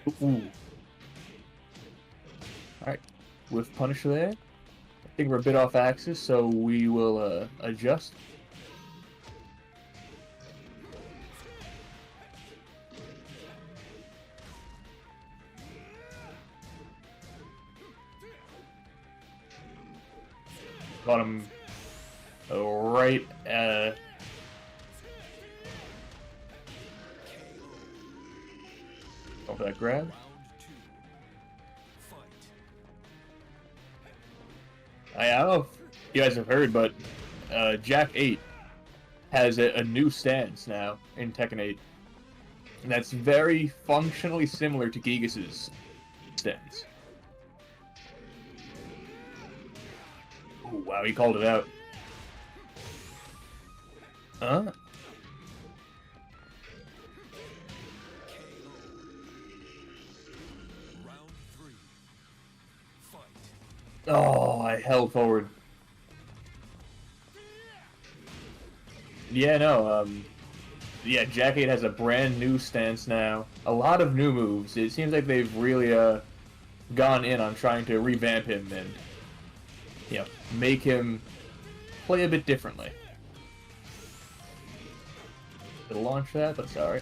Ooh. Alright. With punish there. I think we're a bit off axis, so we will adjust. Got him right over that grab. I don't know if you guys have heard, but Jack 8 has a new stance now in Tekken 8. And that's very functionally similar to Gigas's stance. Ooh, wow, he called it out. Huh? Oh, I held forward. Yeah, no, yeah, Jack 8 has a brand new stance now. A lot of new moves. It seems like they've really, gone in on trying to revamp him and, you know, make him play a bit differently. It'll launch that, but sorry.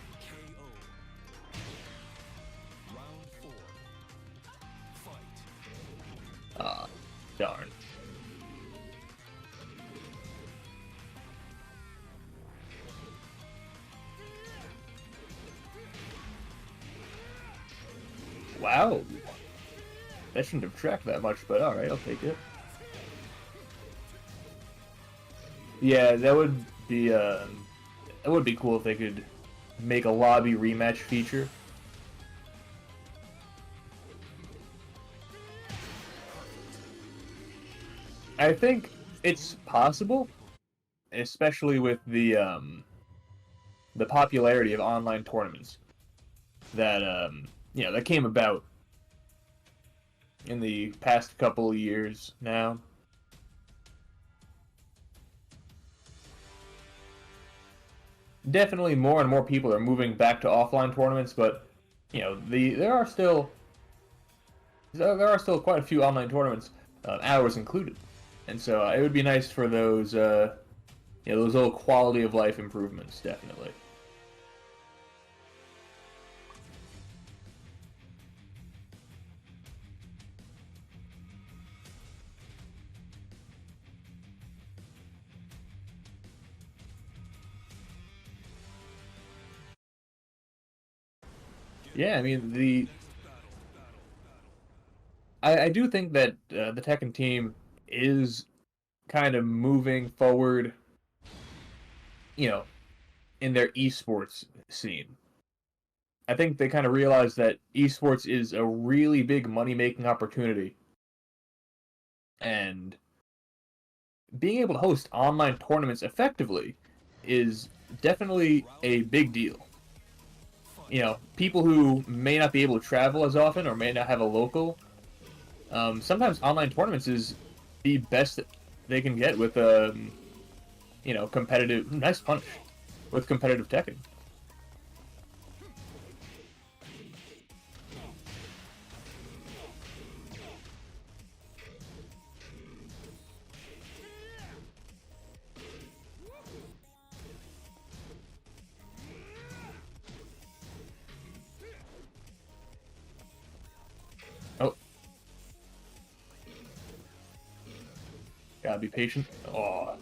Ah, darn. Wow. That shouldn't have tracked that much, but alright, I'll take it. Yeah, that would be cool if they could make a lobby rematch feature. I think it's possible, especially with the popularity of online tournaments that you know, that came about in the past couple of years now. Definitely more and more people are moving back to offline tournaments, but you know, there are still quite a few online tournaments, hours included, and so it would be nice for those you know, those little quality of life improvements, definitely. Yeah, I mean I do think that the Tekken team is kind of moving forward, you know, in their esports scene. I think they kind of realize that esports is a really big money-making opportunity, and being able to host online tournaments effectively is definitely a big deal. You know, people who may not be able to travel as often or may not have a local, sometimes online tournaments is the best that they can get with you know, competitive. Nice punch with competitive Tekken. Oh, gotta be patient. Oh.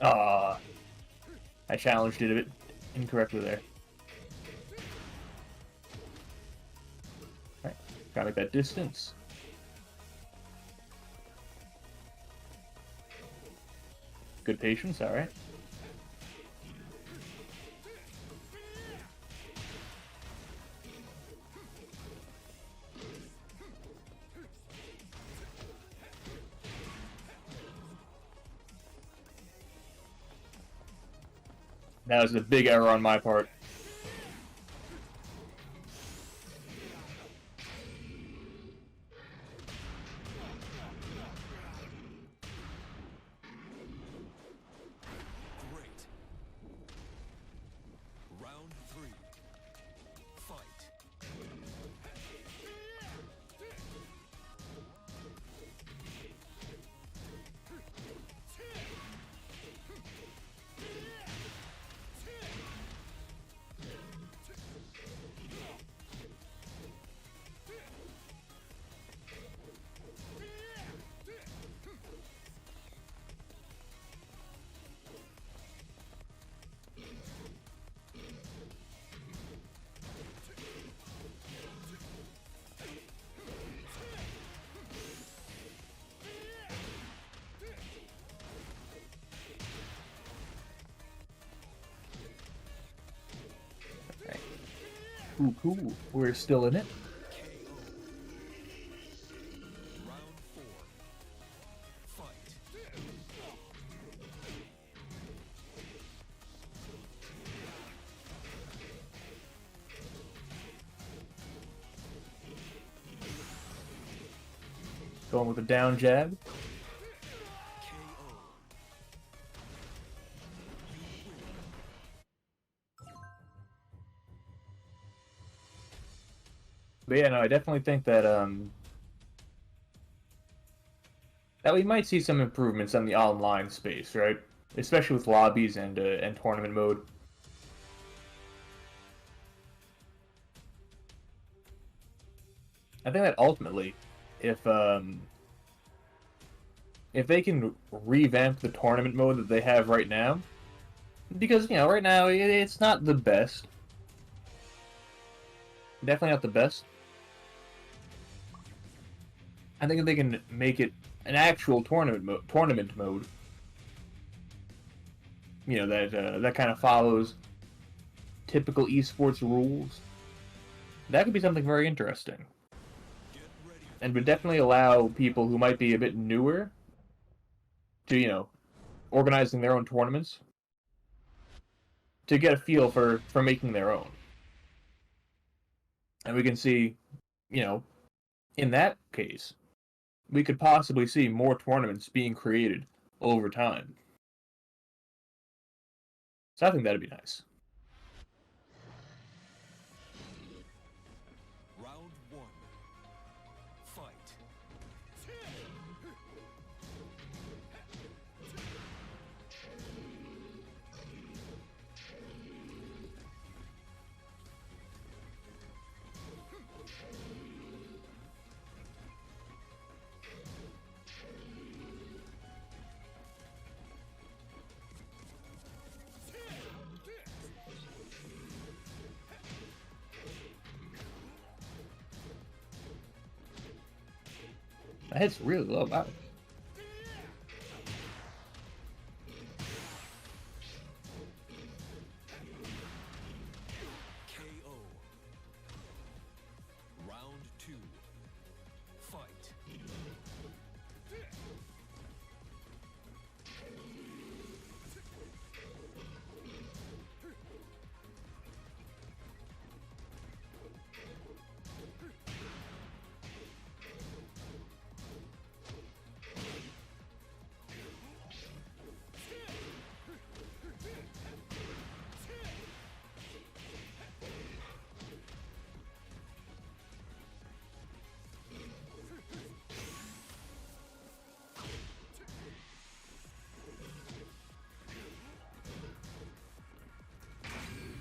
Ah, I challenged it a bit incorrectly there. Alright, gotta make that distance. Good patience, alright. That was a big error on my part. Ooh, cool. We're still in it. Going with a down jab. But yeah, no, I definitely think that that we might see some improvements on the online space, right? Especially with lobbies and tournament mode. I think that ultimately, if they can revamp the tournament mode that they have right now, because, you know, right now it's not the best. Definitely not the best. I think if they can make it an actual tournament mode, you know, that kind of follows typical esports rules, that could be something very interesting, and would definitely allow people who might be a bit newer to, you know, organizing their own tournaments to get a feel for making their own. And we can see, you know, in that case, we could possibly see more tournaments being created over time. So I think that'd be nice. Round one. Fight. That hits really low. Wow. KO. Round two. Fight.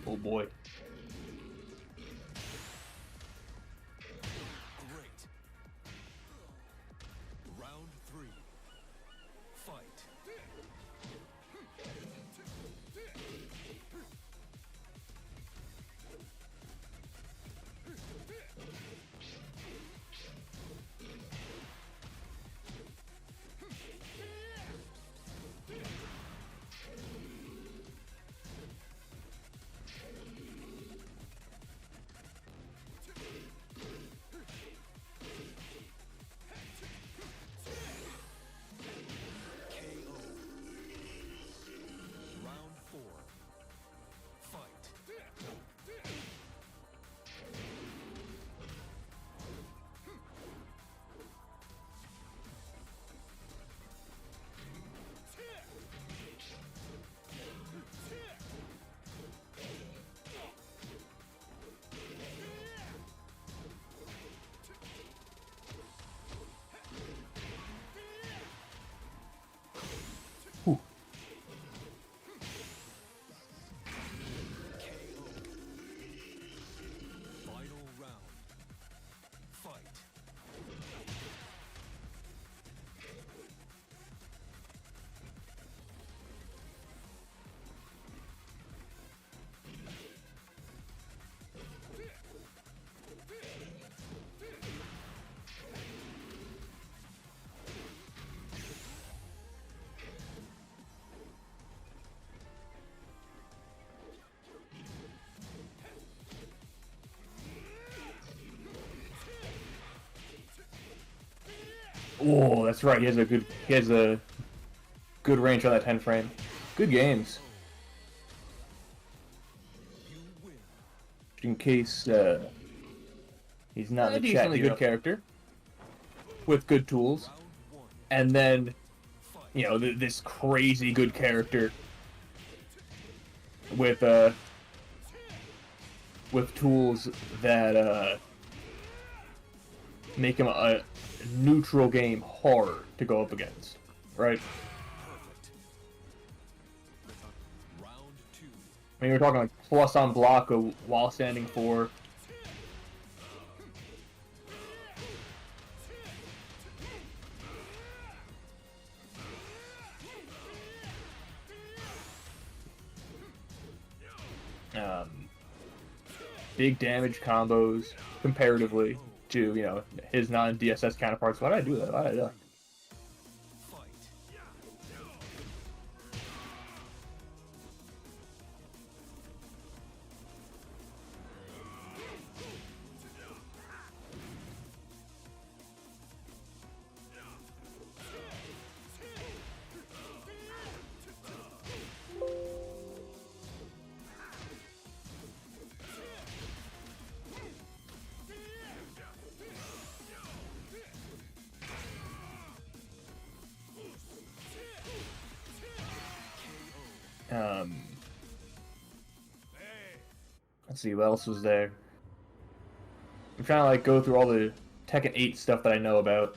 Oh boy. Great. Round three. Fight. Oh, that's right. He has a good range on that 10 frame. Good games. You win. In case he's not a in the chat decently here. good character with good tools, Round one. and then Fight. you know this crazy good character with tools that make him a neutral game hard to go up against, right? Perfect. Round two. I mean, we're talking like plus on block while standing 4. Big damage combos comparatively to, you know, his non-DSS counterparts. Why did I do that? Why did I duck? Fight. Let's see what else was there. I'm trying to like go through all the Tekken 8 stuff that I know about.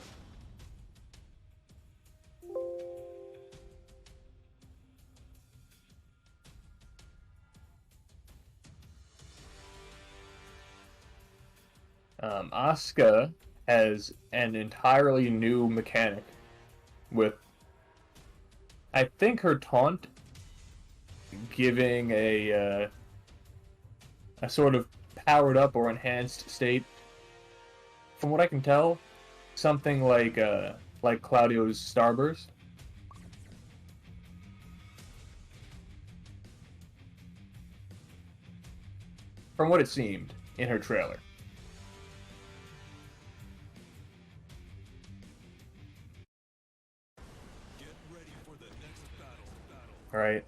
Asuka has an entirely new mechanic with, I think, her taunt giving a sort of powered up or enhanced state. From what I can tell, something like Claudio's Starburst. From what it seemed in her trailer. Get ready for the next battle. Right?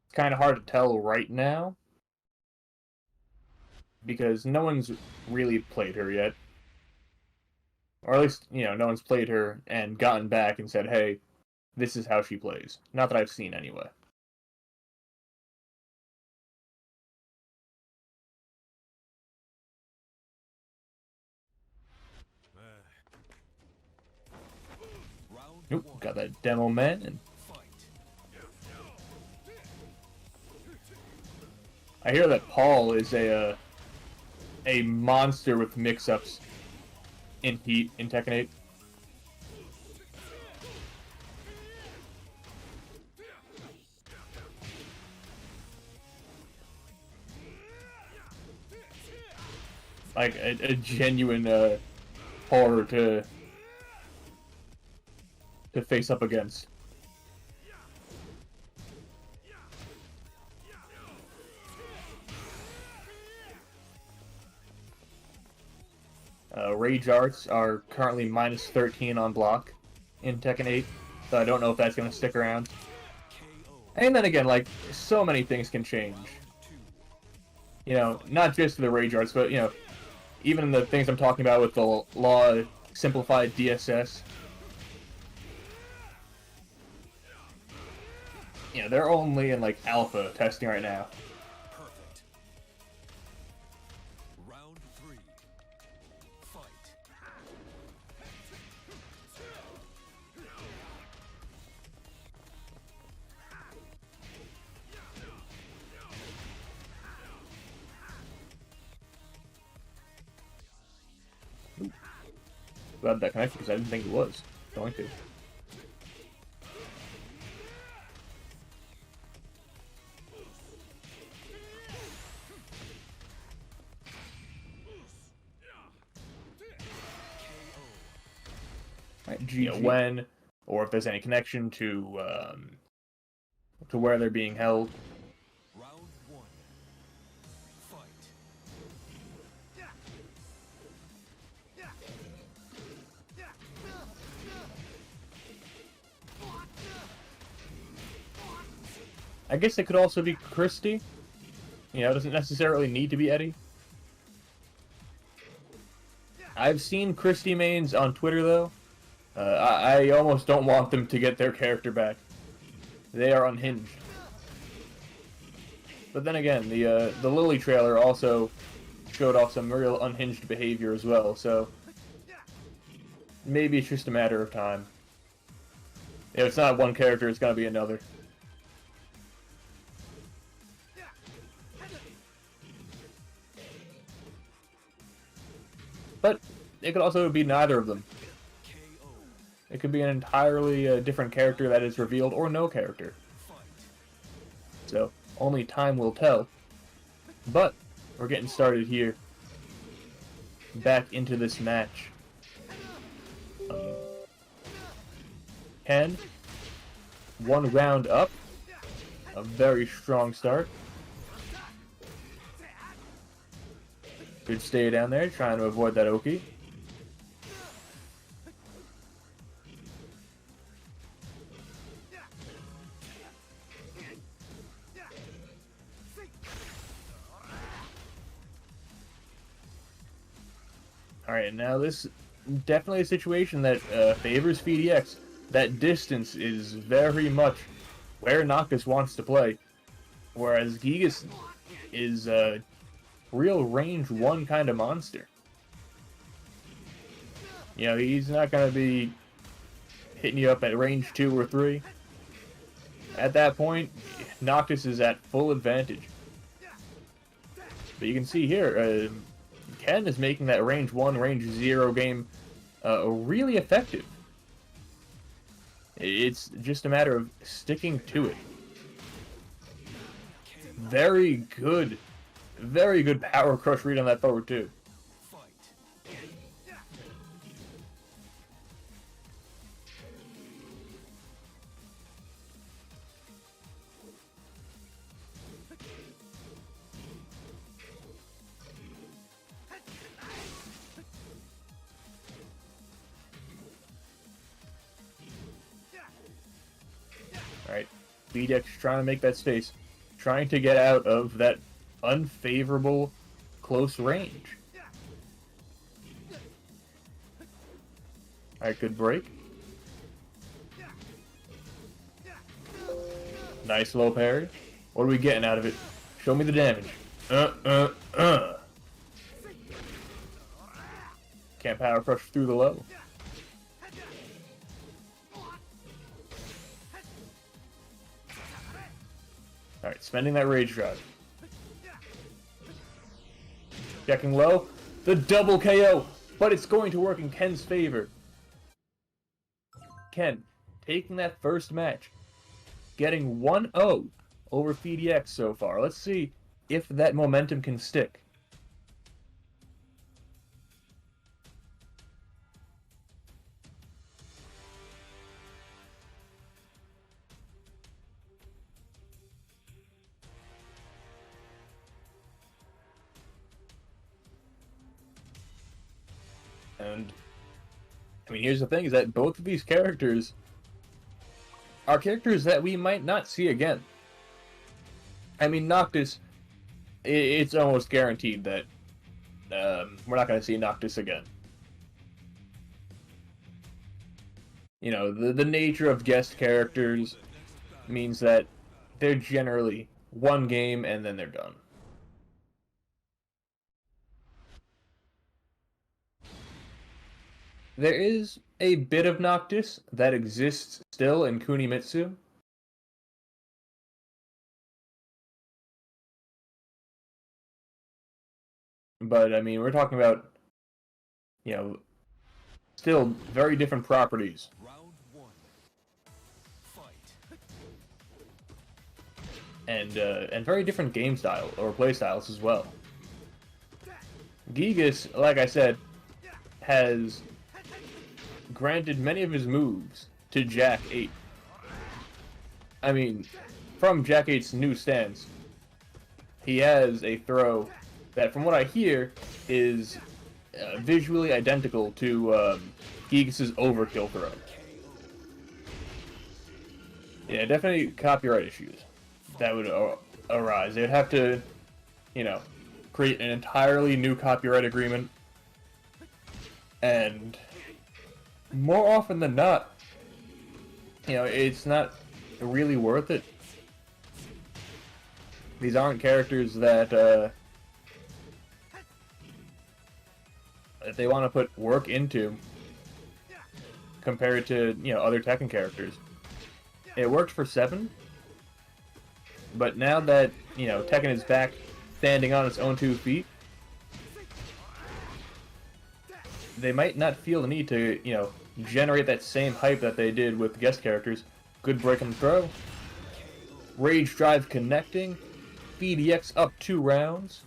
It's kind of hard to tell right now because no one's really played her yet. Or at least, you know, no one's played her and gotten back and said, hey, this is how she plays. Not that I've seen anyway. Round Nope, one. got that demo man. And Fight. I hear that Paul is a monster with mix-ups in Heat in Tekken 8. Like a genuine horror to face up against. Rage Arts are currently minus 13 on block in Tekken 8, so I don't know if that's going to stick around. KO. And then again, like, so many things can change. Two. You know, not just the Rage Arts, but, you know, even the things I'm talking about with the Law Simplified DSS. You know, they're only in, like, alpha testing right now. Perfect. Round three. Fight. Glad that connected because I didn't think it was going to. Right, you know, when or if there's any connection to where they're being held. Round one. Fight. I guess it could also be Christy. You know, it doesn't necessarily need to be Eddie. I've seen Christy mains on Twitter, though. I almost don't want them to get their character back. They are unhinged. But then again, the Lily trailer also showed off some real unhinged behavior as well, so maybe it's just a matter of time. If it's not one character, it's gonna be another. But it could also be neither of them. It could be an entirely different character that is revealed, or no character. So, only time will tell. But, we're getting started here. Back into this match. Ken, 1 round up. A very strong start. Good stay down there, trying to avoid that Oki. Alright, now this is definitely a situation that favors PhiDX. That distance is very much where Noctis wants to play, whereas Gigas is a real range 1 kind of monster. You know, he's not going to be hitting you up at range 2 or 3. At that point, Noctis is at full advantage. But you can see here, Ken is making that range 1, range 0 game really effective. It's just a matter of sticking to it. Very good power crush read on that forward too. Alright, PhiDX trying to make that space, trying to get out of that unfavorable close range. Alright, good break. Nice low parry. What are we getting out of it? Show me the damage. Can't power crush through the low. Alright, spending that rage drive. Checking low. The double KO! But it's going to work in Ken's favor. Ken, taking that first match. Getting 1-0 over PhiDX so far. Let's see if that momentum can stick. And, I mean, here's the thing, is that both of these characters are characters that we might not see again. I mean, Noctis, it's almost guaranteed that we're not going to see Noctis again. You know, the nature of guest characters means that they're generally one game and then they're done. There is a bit of Noctis that exists still in Kunimitsu. But, I mean, we're talking about, you know, still very different properties. Round 1. Fight. And very different game style, or play styles as well. Gigas, like I said, has granted many of his moves to Jack 8. I mean, from Jack 8's new stance, he has a throw that, from what I hear, is visually identical to Gigas' overkill throw. Yeah, definitely copyright issues. that would arise. They'd have to, you know, create an entirely new copyright agreement, and more often than not, you know, it's not really worth it. These aren't characters that they want to put work into compared to, you know, other Tekken characters. It worked for 7, but now that, you know, Tekken is back standing on its own 2 feet, they might not feel the need to, you know, generate that same hype that they did with guest characters. Good break and throw. Rage Drive connecting. PhiDX up 2 rounds.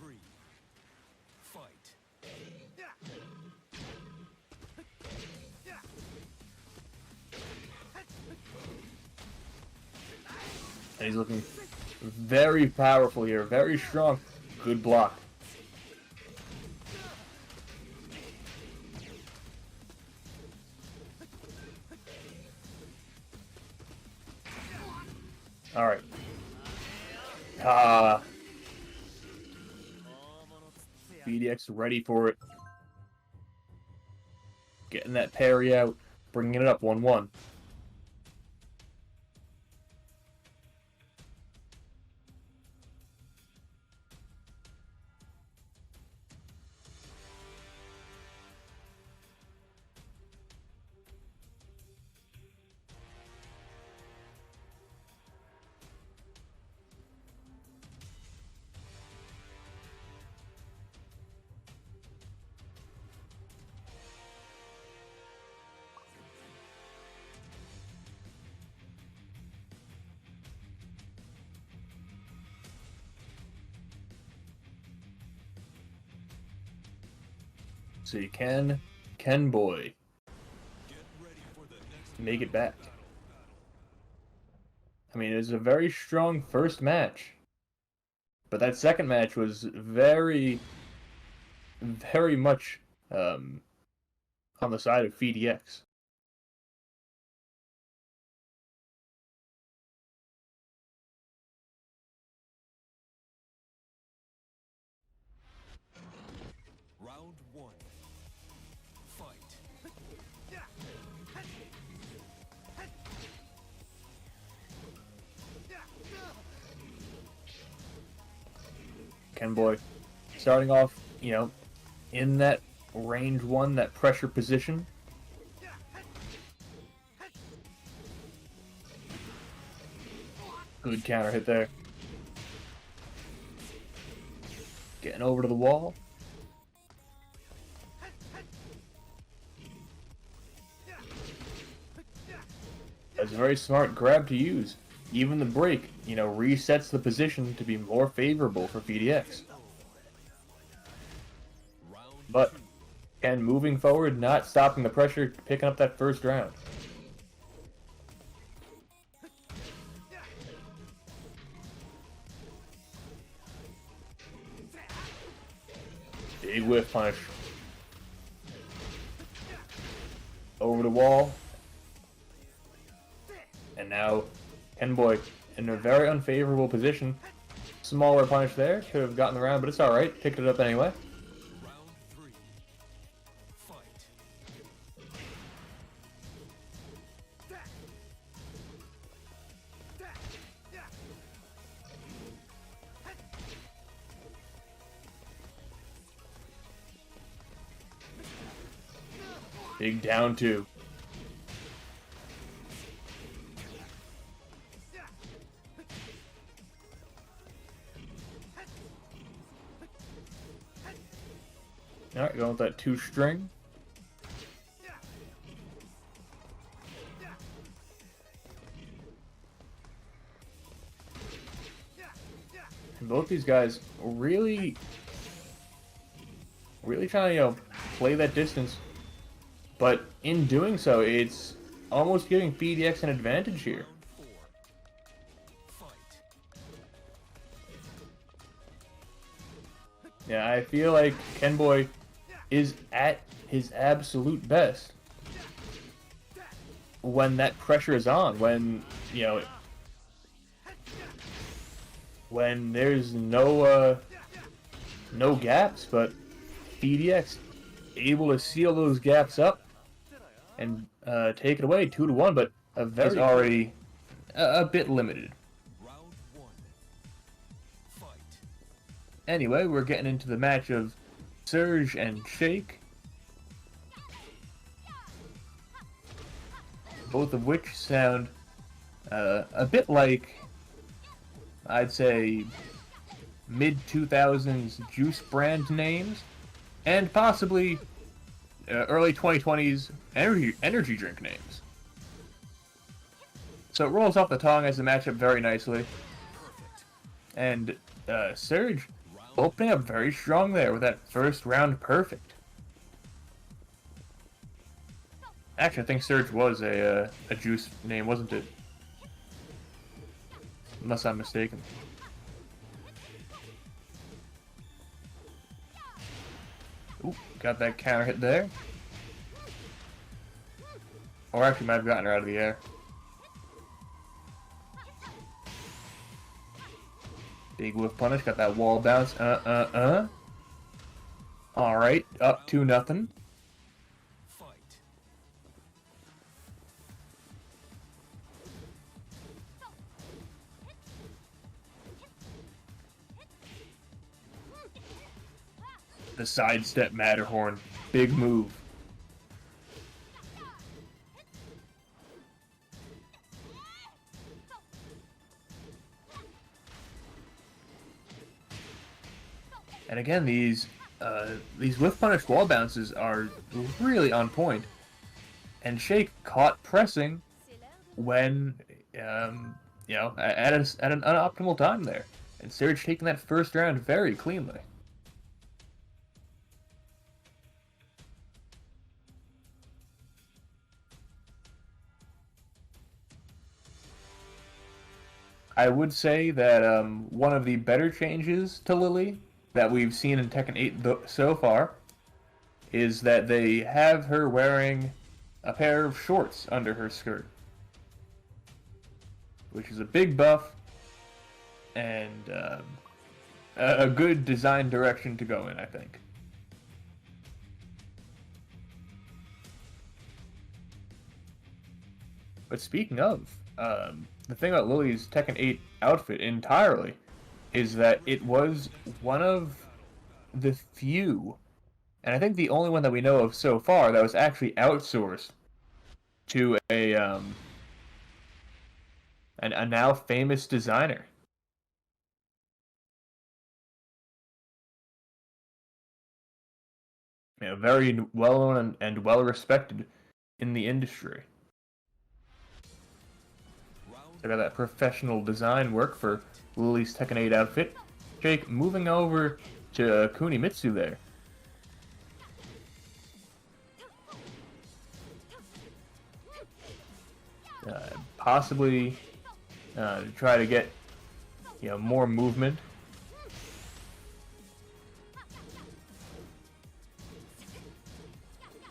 And he's looking very powerful here, very strong. Good block. All right. PhiDX ready for it. Getting that parry out, bringing it up 1-1. See, OneKenBoi make it back. I mean, it was a very strong first match, but that second match was very, very much on the side of PhiDX. Round 1. Fight. OneKenBoi starting off, you know, in that range 1, that pressure position. Good counter hit there. Getting over to the wall. That's a very smart grab to use. Even the break, you know, resets the position to be more favorable for PhiDX. But Ken moving forward, not stopping the pressure, picking up that first round. Big whiff punish. Over the wall. And now OneKenBoi in a very unfavorable position. Smaller punish there. Could have gotten the round, but it's alright. Picked it up anyway. Round 3. Fight. Big down 2. Alright, going with that 2 string. And both these guys really trying to, you know, play that distance. But in doing so, it's almost giving PhiDX an advantage here. Yeah, I feel like OneKenBoi is at his absolute best when that pressure is on, when, you know, when there's no gaps, but PhiDX able to seal those gaps up and take it away 2-1, but is already a bit limited. Round 1. Fight. Anyway, we're getting into the match of Surge and Shake, both of which sound a bit like, I'd say, mid-2000s juice brand names, and possibly early 2020s energy drink names. So it rolls off the tongue as a matchup very nicely. And Surge opening up very strong there with that first round perfect. Actually, I think Surge was a juice name, wasn't it? Unless I'm mistaken. Ooh, got that counter hit there. Or actually might have gotten her out of the air. Big whiff punish, got that wall bounce. Alright, up 2-0. Fight. The sidestep Matterhorn. Big move. And again, these whiff punish wall bounces are really on point. And Shake caught pressing when, you know, at an unoptimal time there. And Surge taking that first round very cleanly. I would say that one of the better changes to Lily that we've seen in Tekken 8 so far is that they have her wearing a pair of shorts under her skirt, which is a big buff and a good design direction to go in, I think. But speaking of, the thing about Lily's Tekken 8 outfit entirely is that it was one of the few, and I think the only one that we know of so far, that was actually outsourced to a now famous designer. You know, very well known and well respected in the industry. I got that professional design work for Lily's Tekken 8 outfit. Shake moving over to Kunimitsu there. Possibly try to get, you know, more movement.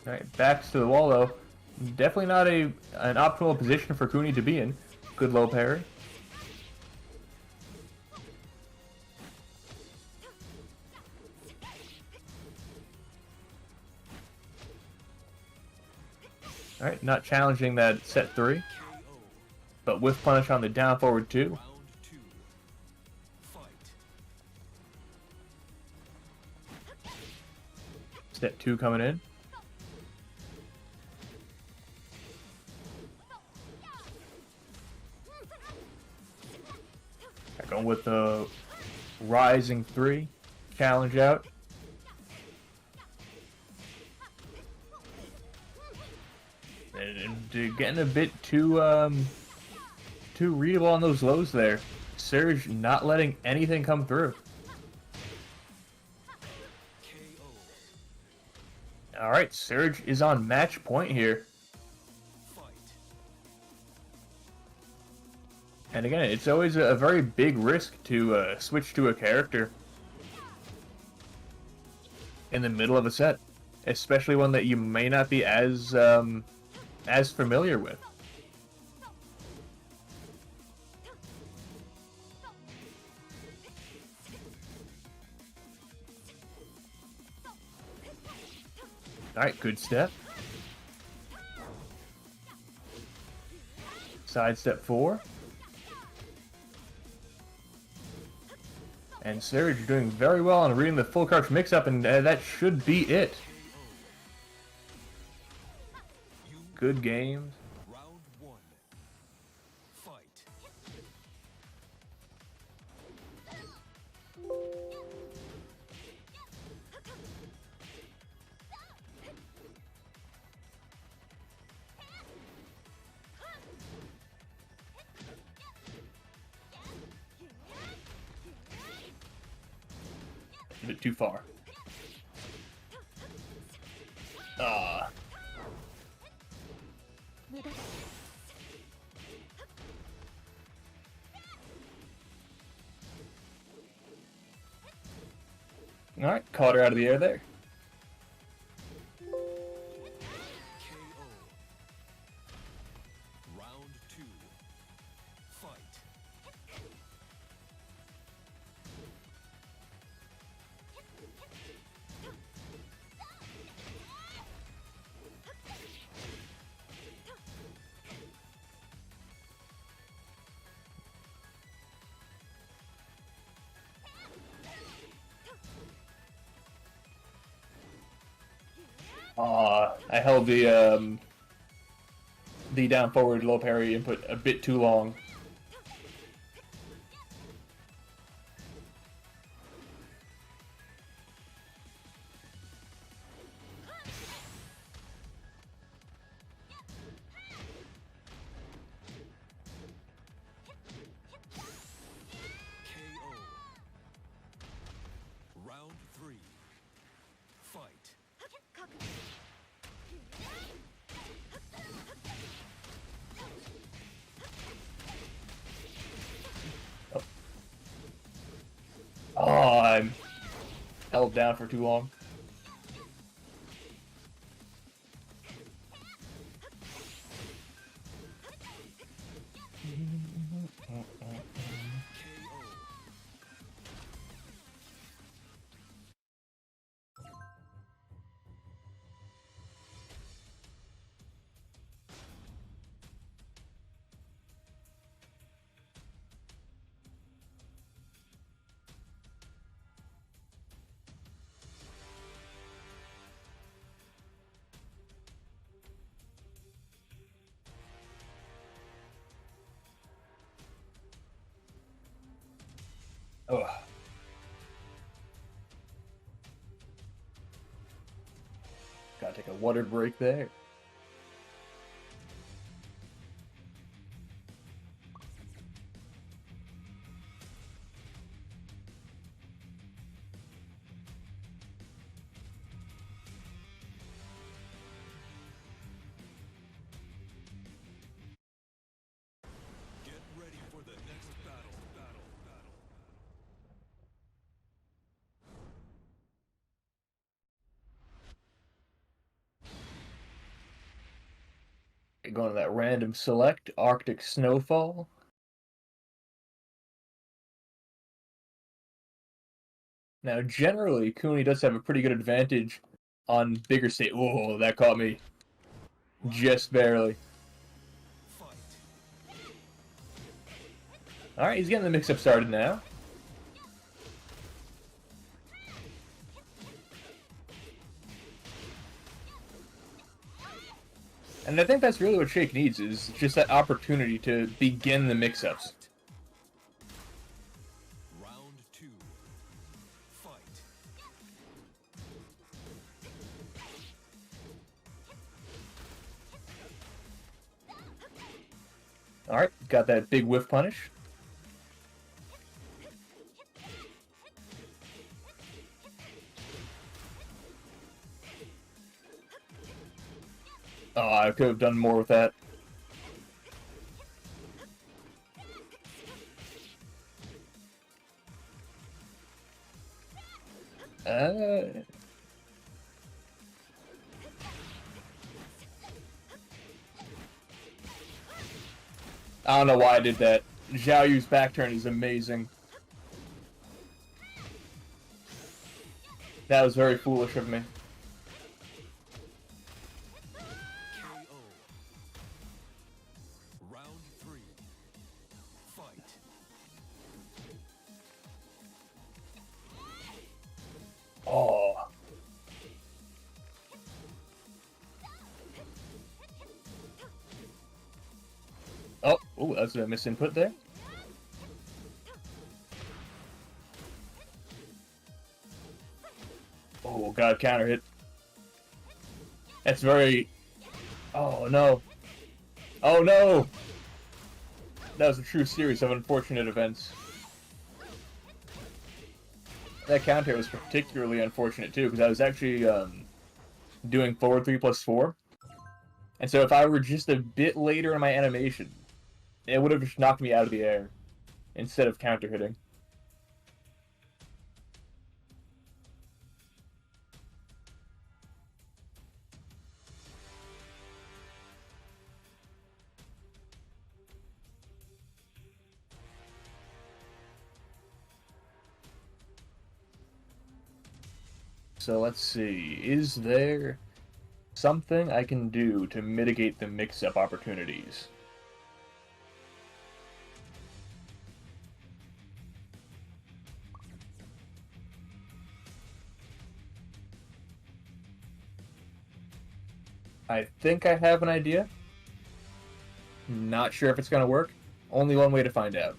Alright, backs to the wall though. Definitely not an optimal position for Kuni to be in. Good low parry. Alright, not challenging that set 3. But whiff punish on the down forward 2. Round 2. Fight. Step 2 coming in. Going with the rising 3. Challenge out. And getting a bit too readable on those lows there. Surge not letting anything come through. Alright, Surge is on match point here. And again, it's always a very big risk to switch to a character in the middle of a set, especially one that you may not be as familiar with. Alright, good step. Side step 4. And Surge doing very well on reading the full crouch mix-up, and that should be it. Good games. Round 1. Fight. A bit too far. Alright, caught her out of the air there. KO. Round 2. Fight. I held the down forward low parry input a bit too long. KO. Round 3. Fight. Oh, I'm held down for too long. Ugh. Gotta take a water break there. Get ready for the next battle. Going to that random select Arctic Snowfall. Now, generally, Cooney does have a pretty good advantage on bigger stage. Oh, that caught me. Just barely. Fight. Alright, he's getting the mix-up started now. And I think that's really what Shake needs, is just that opportunity to begin the mix-ups. Round 2. Fight. Alright, got that big whiff punish. Oh, I could have done more with that. I don't know why I did that. Zhao Yu's back turn is amazing. That was very foolish of me. Oh, that was a misinput there. Oh god, counter hit. That's very... Oh no. Oh no! That was a true series of unfortunate events. That counter was particularly unfortunate too, because I was actually doing forward 3+4. And so if I were just a bit later in my animation, it would have just knocked me out of the air instead of counter hitting. So let's see, is there something I can do to mitigate the mix-up opportunities? I think I have an idea. Not sure if it's going to work. Only one way to find out.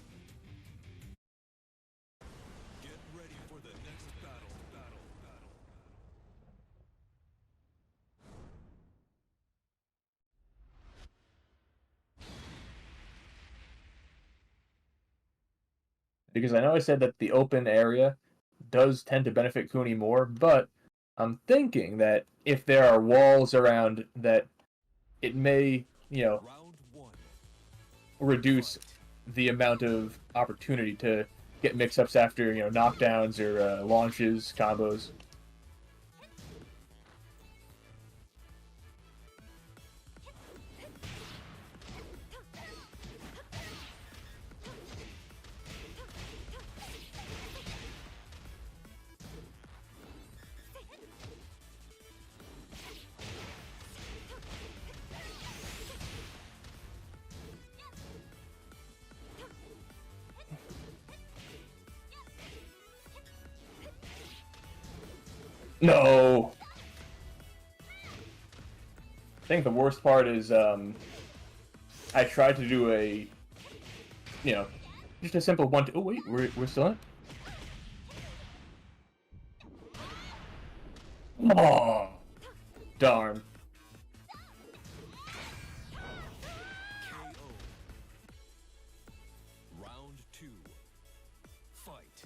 Get ready for the next battle. Because I know I said that the open area does tend to benefit Kuni more, but I'm thinking that if there are walls around that, it may, you know, Round 1. reduce the amount of opportunity to get mix-ups after, you know, knockdowns or launches, combos. No! I think the worst part is, I tried to do a, you know, just a simple one. Oh wait, we're still in it. Oh, darn. KO. Round 2. Fight.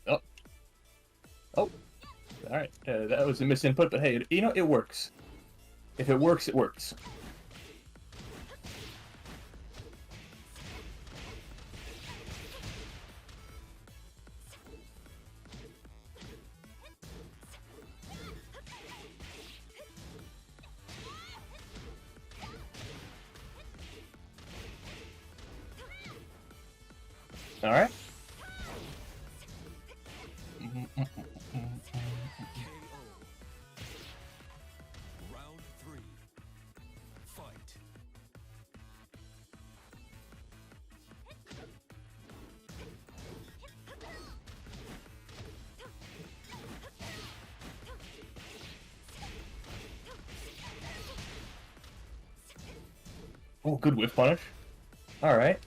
Oh. Oh. Alright, that was a misinput, but hey, you know, it works. If it works, it works. Alright. KO. Round 3. Fight. Oh, good whiff punish. Alright.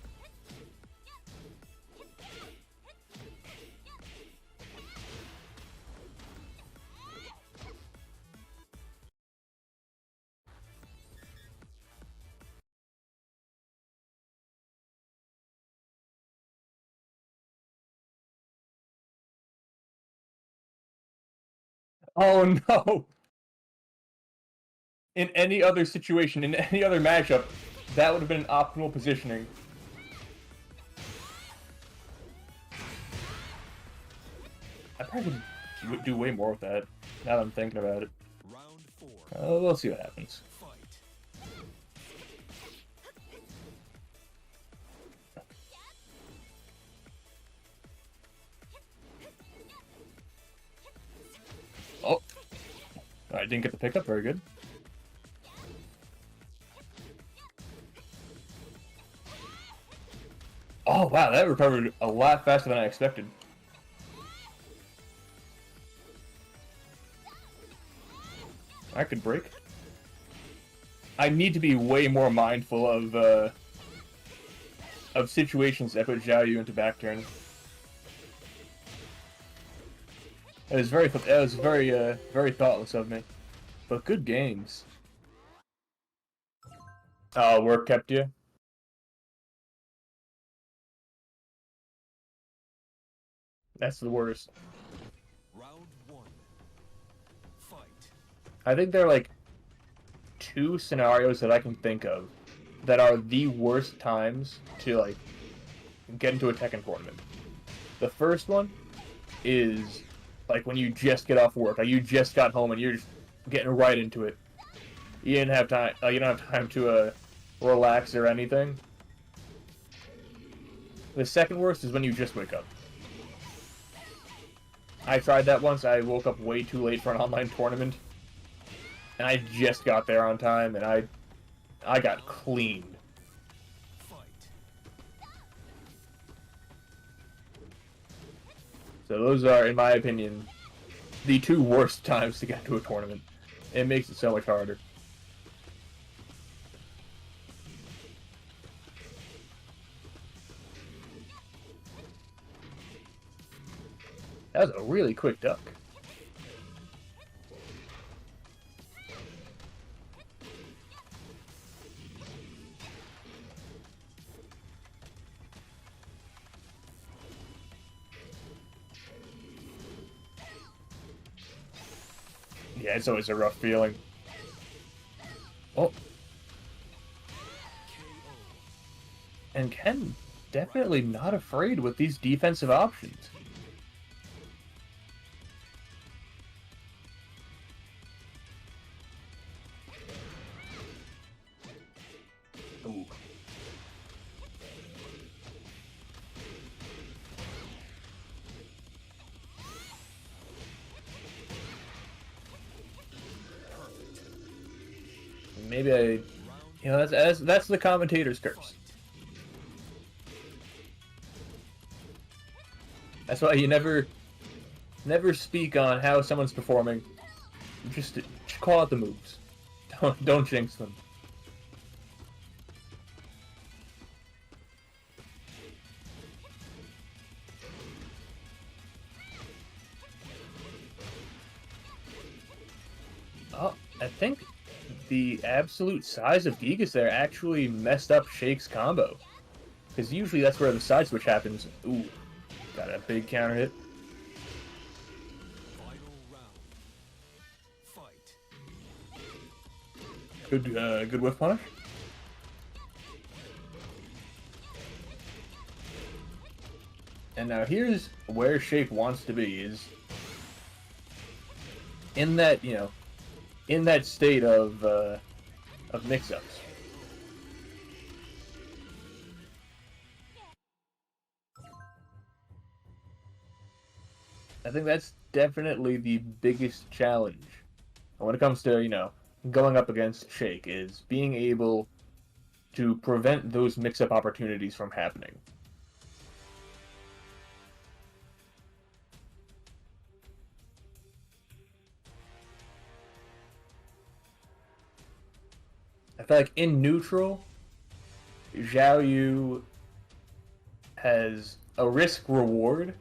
Oh no! In any other situation, in any other matchup, that would have been optimal positioning. I probably could do way more with that, now that I'm thinking about it. Round 4. We'll see what happens. Fight. Oh! I didn't get the pickup, very good. Oh wow, that recovered a lot faster than I expected. I could break. I need to be way more mindful of of situations that put Zhao Yu into back turn. It was very very thoughtless of me, but good games. Oh, work kept you. That's the worst. Round one. Fight. I think there are like 2 scenarios that I can think of that are the worst times to like get into a Tekken tournament. The first one is like when you just get off work, like you just got home and you're just getting right into it. You didn't have time. You don't have time to relax or anything. The second worst is when you just wake up. I tried that once. I woke up way too late for an online tournament, and I just got there on time, and I got cleaned. So those are, in my opinion, the 2 worst times to get to a tournament. It makes it so much harder. That was a really quick duck. Yeah, it's always a rough feeling. Oh. And Ken definitely not afraid with these defensive options. Ooh. Maybe that's the commentator's curse. That's why you never speak on how someone's performing. Just call out the moves. Don't jinx them. Oh, I think the absolute size of Gigas there actually messed up Shake's combo. Because usually that's where the side switch happens. Ooh, got a big counter hit. Final round. Fight. Good whiff punish. And now here's where Shake wants to be, is in that, in that state of mix-ups. I think that's definitely the biggest challenge when it comes to, going up against Shake, is being able to prevent those mix-up opportunities from happening. I feel like in neutral, Zhao Yu has a risk-reward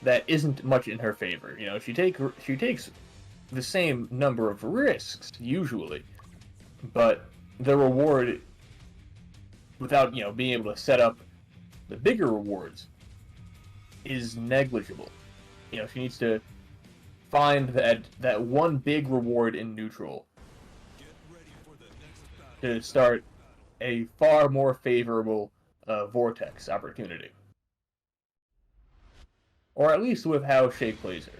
that isn't much in her favor. She takes the same number of risks usually, but the reward, without being able to set up the bigger rewards, is negligible. She needs to find that one big reward in neutral to start a far more favorable Vortex opportunity. Or at least with how Shake plays her.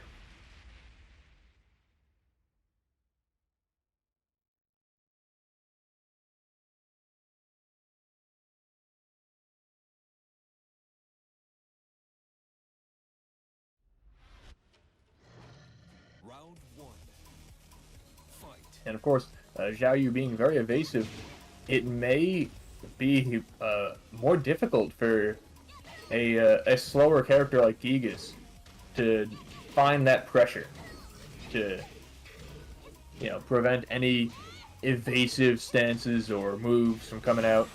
Round one. Fight. And of course, Zhao Yu being very evasive, it may be more difficult for a slower character like Gigas to find that pressure to prevent any evasive stances or moves from coming out.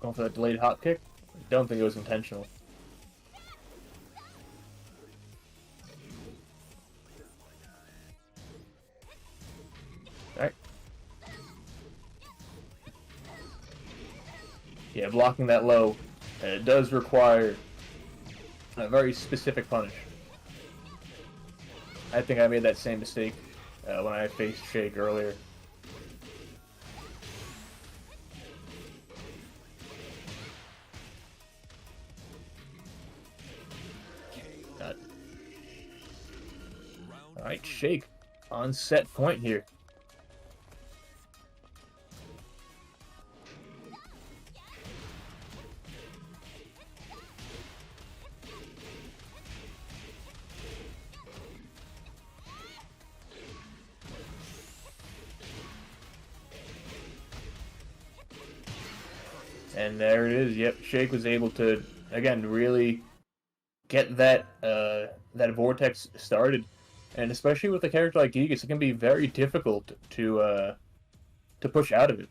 Going for that delayed hop kick. Don't think it was intentional. Alright. Yeah, blocking that low does require a very specific punish. I think I made that same mistake when I faced Shake earlier. Alright, Shake on set point here. And there it is. Yep, Shake was able to, again, really get that that vortex started. And especially with a character like Gigas, it can be very difficult to push out of it.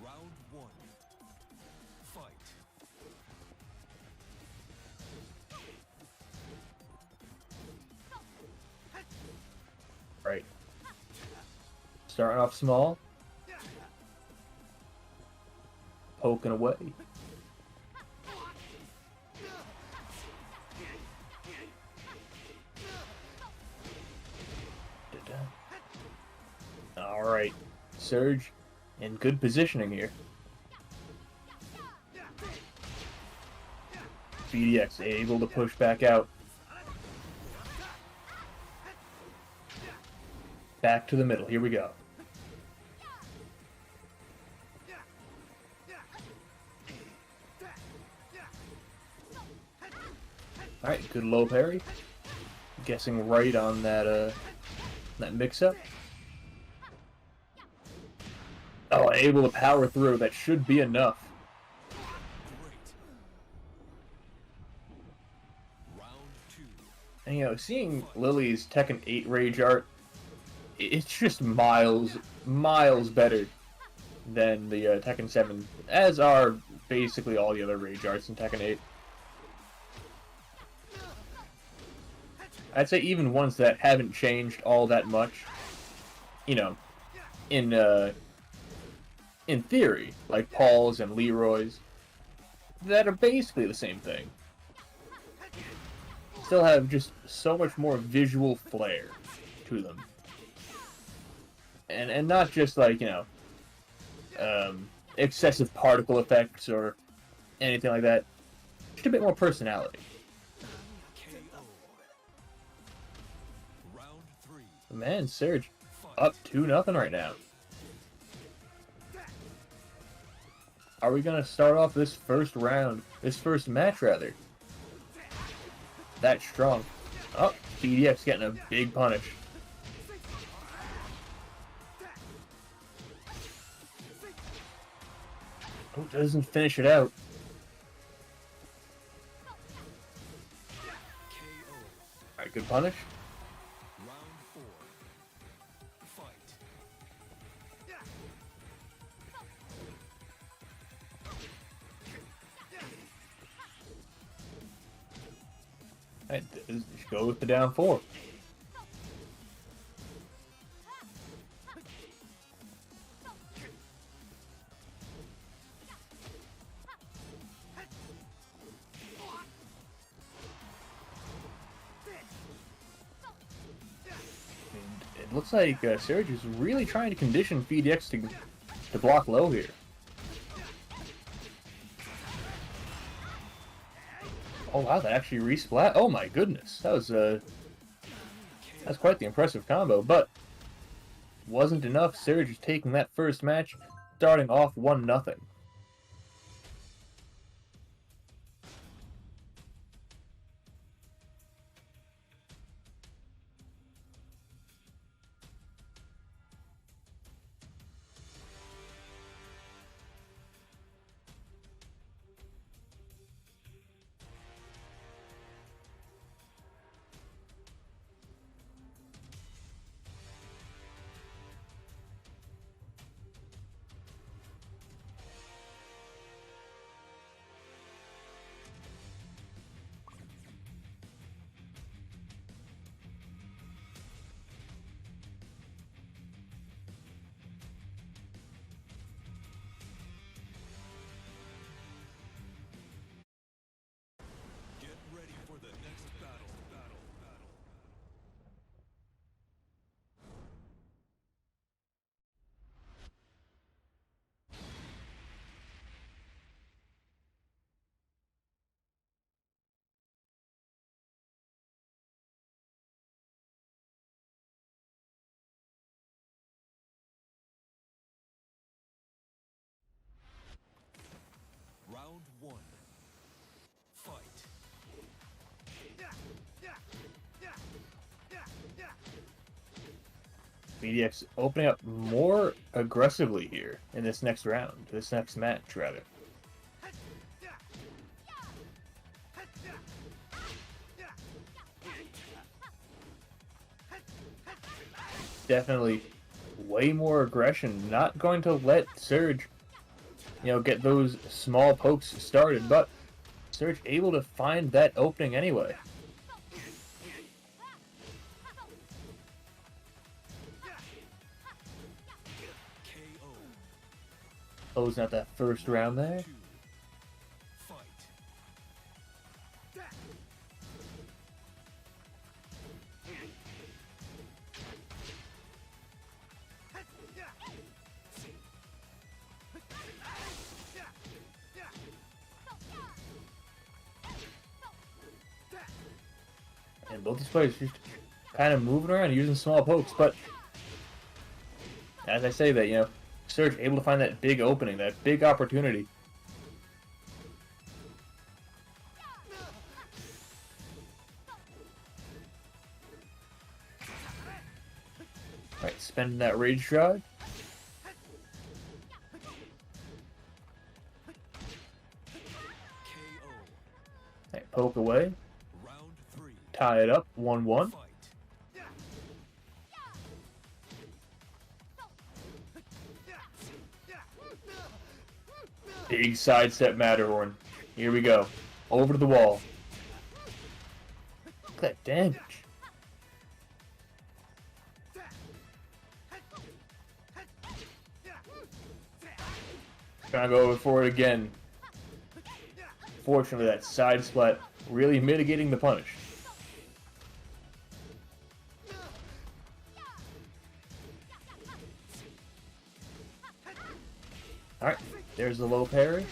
Round one. Fight. Right. Starting off small. Poking away. Alright. Surge in good positioning here. PhiDX able to push back out. Back to the middle. Here we go. Alright, good low parry. Guessing right on that that mix-up. Oh, able to power through. That should be enough. And, you know, seeing Lily's Tekken 8 Rage art, it's just miles better than the Tekken 7, as are basically all the other Rage arts in Tekken 8. I'd say even ones that haven't changed all that much, you know, in theory, like Paul's and Leroy's, that are basically the same thing, still have just so much more visual flair to them. And not just like, you know, excessive particle effects or anything like that. Just a bit more personality. Man, Surge up 2-0 right now. Are we gonna start off this first match rather? That strong. Oh, PhiDX getting a big punish. Oh, doesn't finish it out. Alright, good punish. Alright, go with the down 4. It looks like Surge is really trying to condition PhiDX to block low here. Oh wow, that actually resplat. Oh my goodness, that's quite the impressive combo. But wasn't enough. Surge is taking that first match, starting off 1-0. PhiDX opening up more aggressively here in this next round, this next match, rather. Definitely way more aggression. Not going to let Surge, get those small pokes started, but Surge able to find that opening anyway. Closing out that first round there. And both these players just kind of moving around using small pokes, but as I say that, Surge able to find that big opening, that big opportunity. Alright, spending that rage drive. Alright, poke away. Tie it up, 1-1. Big sidestep Matterhorn. Here we go. Over to the wall. Look at that damage. Trying to go over for it again. Fortunately, that side splat really mitigating the punish. Alright, there's the low parry.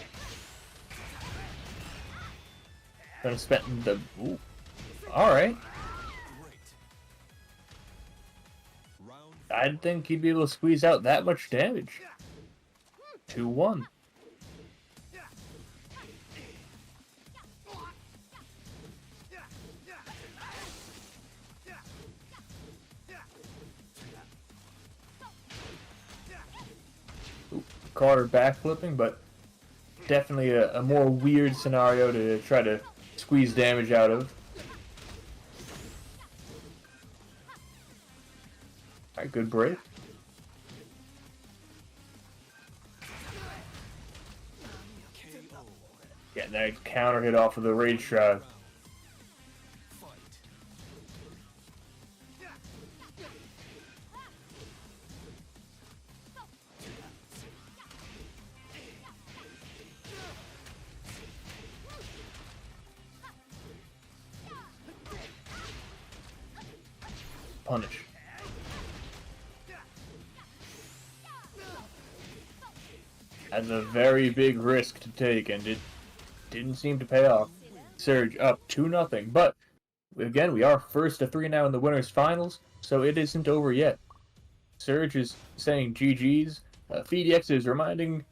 Gonna spend the... Ooh. Alright. I didn't think he'd be able to squeeze out that much damage. 2-1. Caught her backflipping, but definitely a more weird scenario to try to squeeze damage out of. Alright, good break. Getting that counter hit off of the Rage Shroud. Punish. That's a very big risk to take, and it didn't seem to pay off. Surge up 2-0, but again, we are first to 3 now in the winners finals, so it isn't over yet. Surge is saying GG's. PhiDX is reminding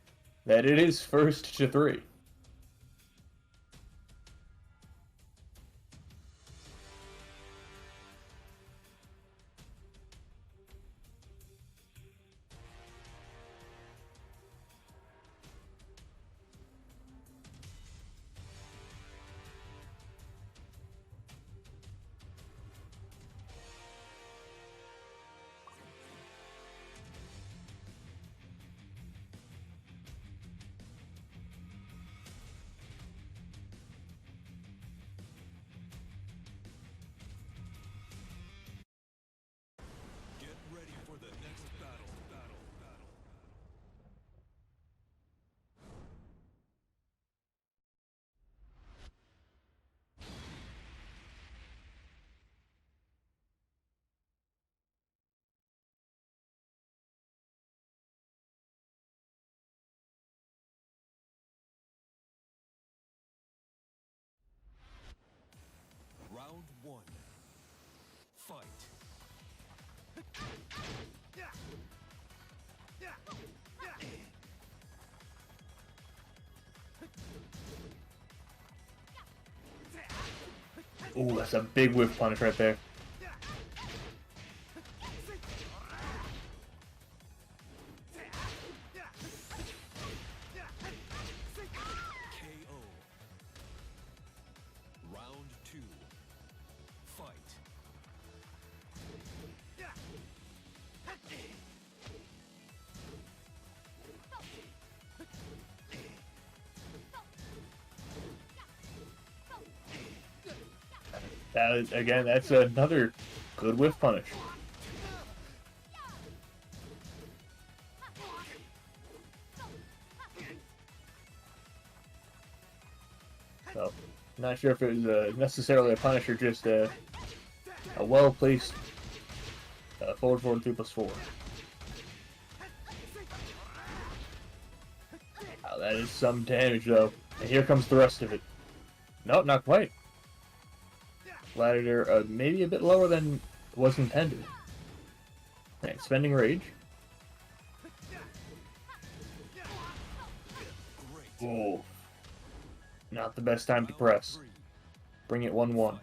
that it is first to 3. Round 1. Fight. Ooh, that's a big whiff punish right there. Again, that's another good whiff punish. So, not sure if it was necessarily a punish or just a well-placed forward 3+4. Wow, that is some damage, though. And here comes the rest of it. Nope, not quite. Ladder maybe a bit lower than was intended. Right, spending rage. Whoa. Not the best time to press. Bring it 1-1.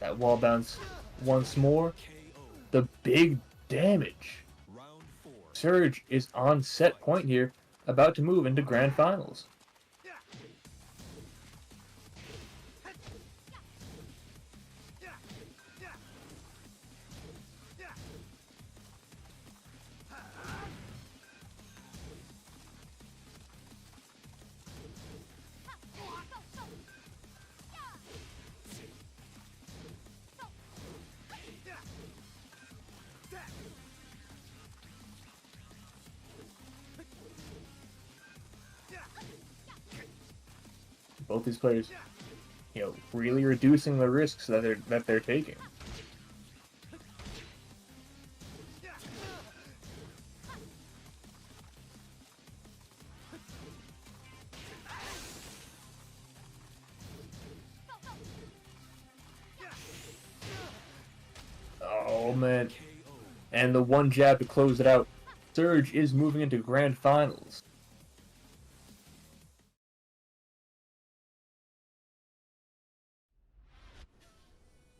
That wall bounce once more. The big damage. Surge is on set point here, about to move into grand finals. Both these players, really reducing the risks that they're taking. Oh man. And the one jab to close it out. Surge is moving into grand finals.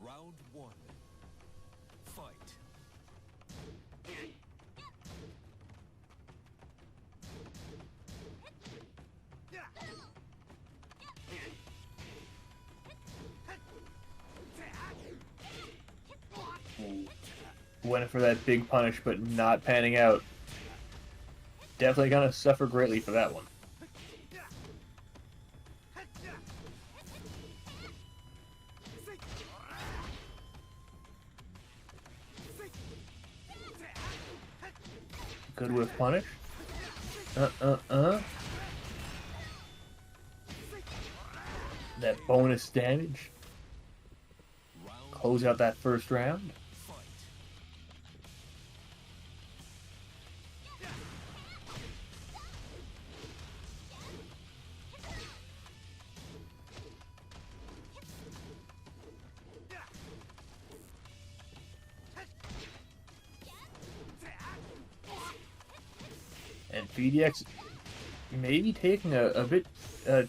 Round 1. Fight. Went for that big punish, but not panning out. Definitely gonna suffer greatly for that one. Good with punish. That bonus damage. Close out that first round. And PhiDX maybe taking a bit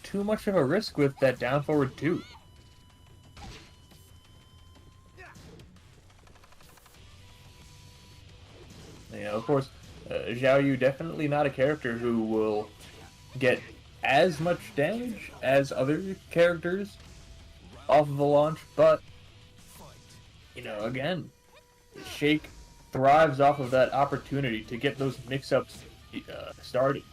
too much of a risk with that down forward 2. Of course, Xiao Yu definitely not a character who will get as much damage as other characters off of a launch, but, again, Shake thrives off of that opportunity to get those mix-ups started.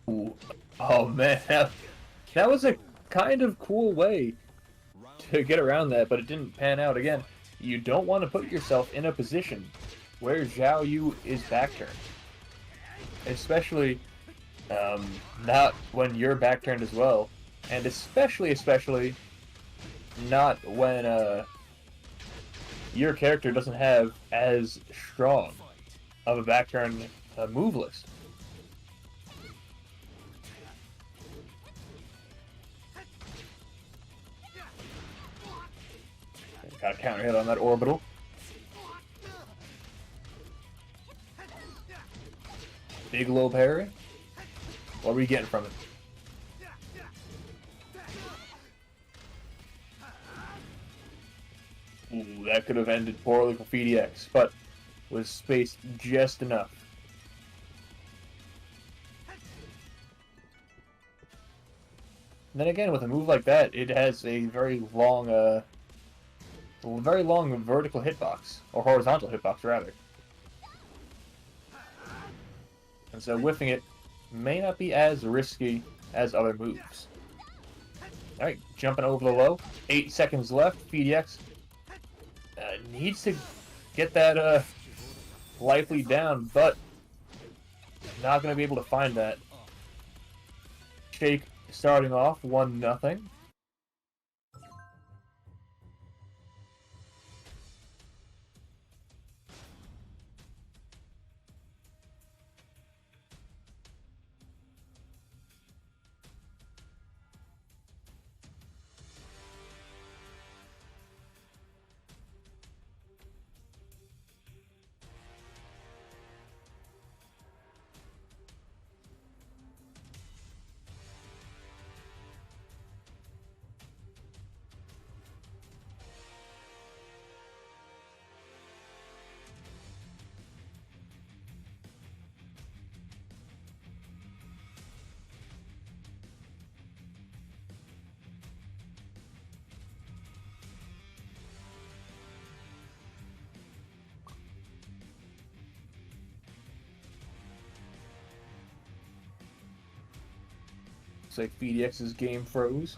Ooh. Oh man, that was a kind of cool way to get around that, but it didn't pan out. Again, you don't want to put yourself in a position where Xiao Yu is back turned. Especially not when you're back turned as well. And especially not when your character doesn't have as strong of a back turn move list. Got a counter hit on that orbital. Big low parry. What are we getting from it? Ooh, that could have ended poorly for PhiDX, but was spaced just enough. And then again, with a move like that, it has a very long vertical hitbox, or horizontal hitbox rather. And so whiffing it may not be as risky as other moves. Alright, jumping over the low. 8 seconds left. PhiDX needs to get that life lead down, but not going to be able to find that. Shake starting off 1-0. Looks like PhiDX's game froze.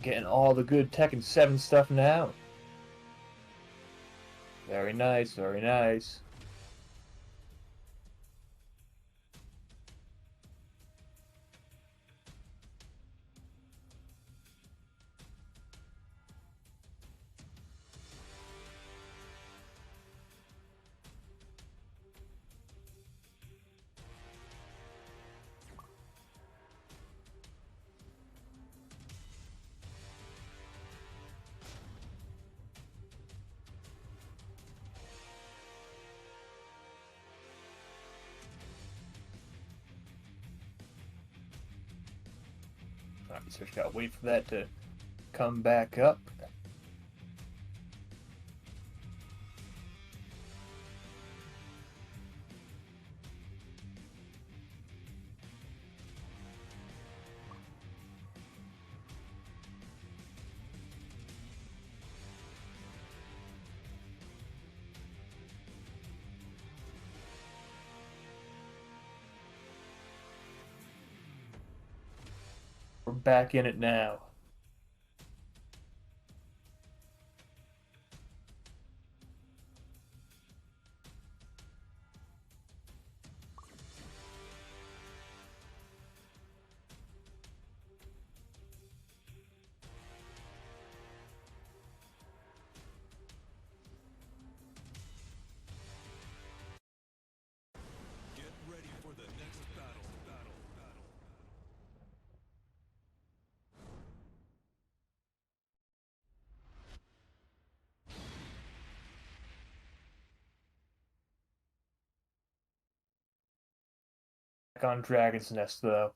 Getting all the good Tekken 7 stuff now. Very nice, very nice. Alright, so just gotta wait for that to come back up. We're back in it now. Get ready for the next battle. Back on Dragon's Nest, though.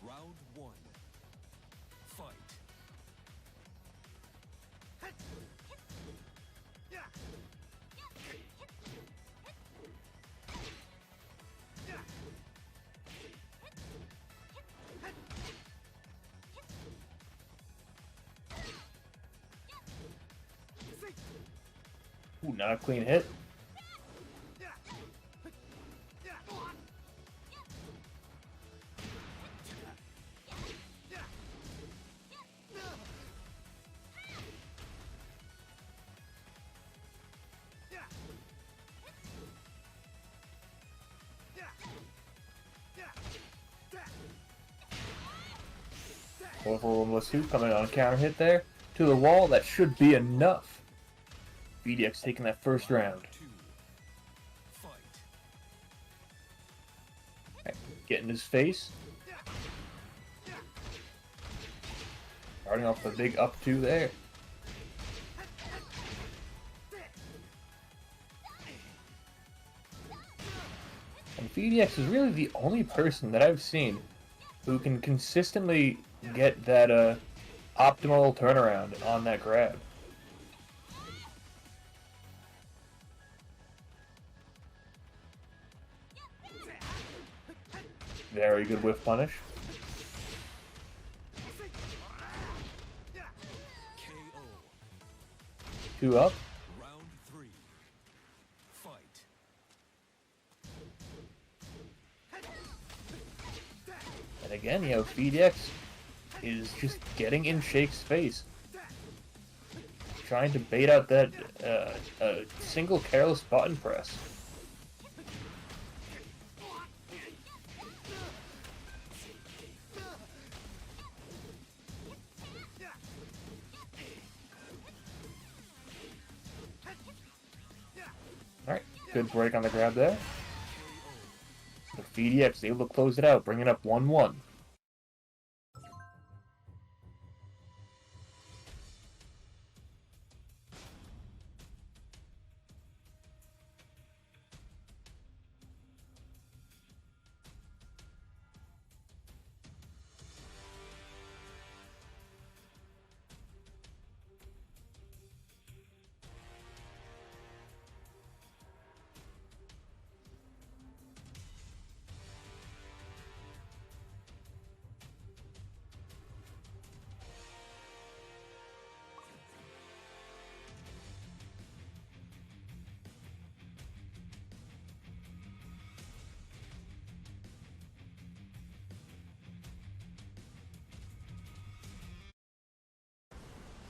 Round 1. Fight. Ooh, not a clean hit. Overall suit coming on counter hit there. To the wall, that should be enough. PhiDX taking that first round. Right, get in his face. Starting off the big up two there. And PhiDX is really the only person that I've seen who can consistently get that optimal turnaround on that grab. Very good whiff punish. Two up. Round 3. Fight. And again, you know, PhiDX is just getting in Shake's face. Trying to bait out that single careless button press. Alright, good break on the grab there. The PhiDX able to close it out, bring it up 1-1.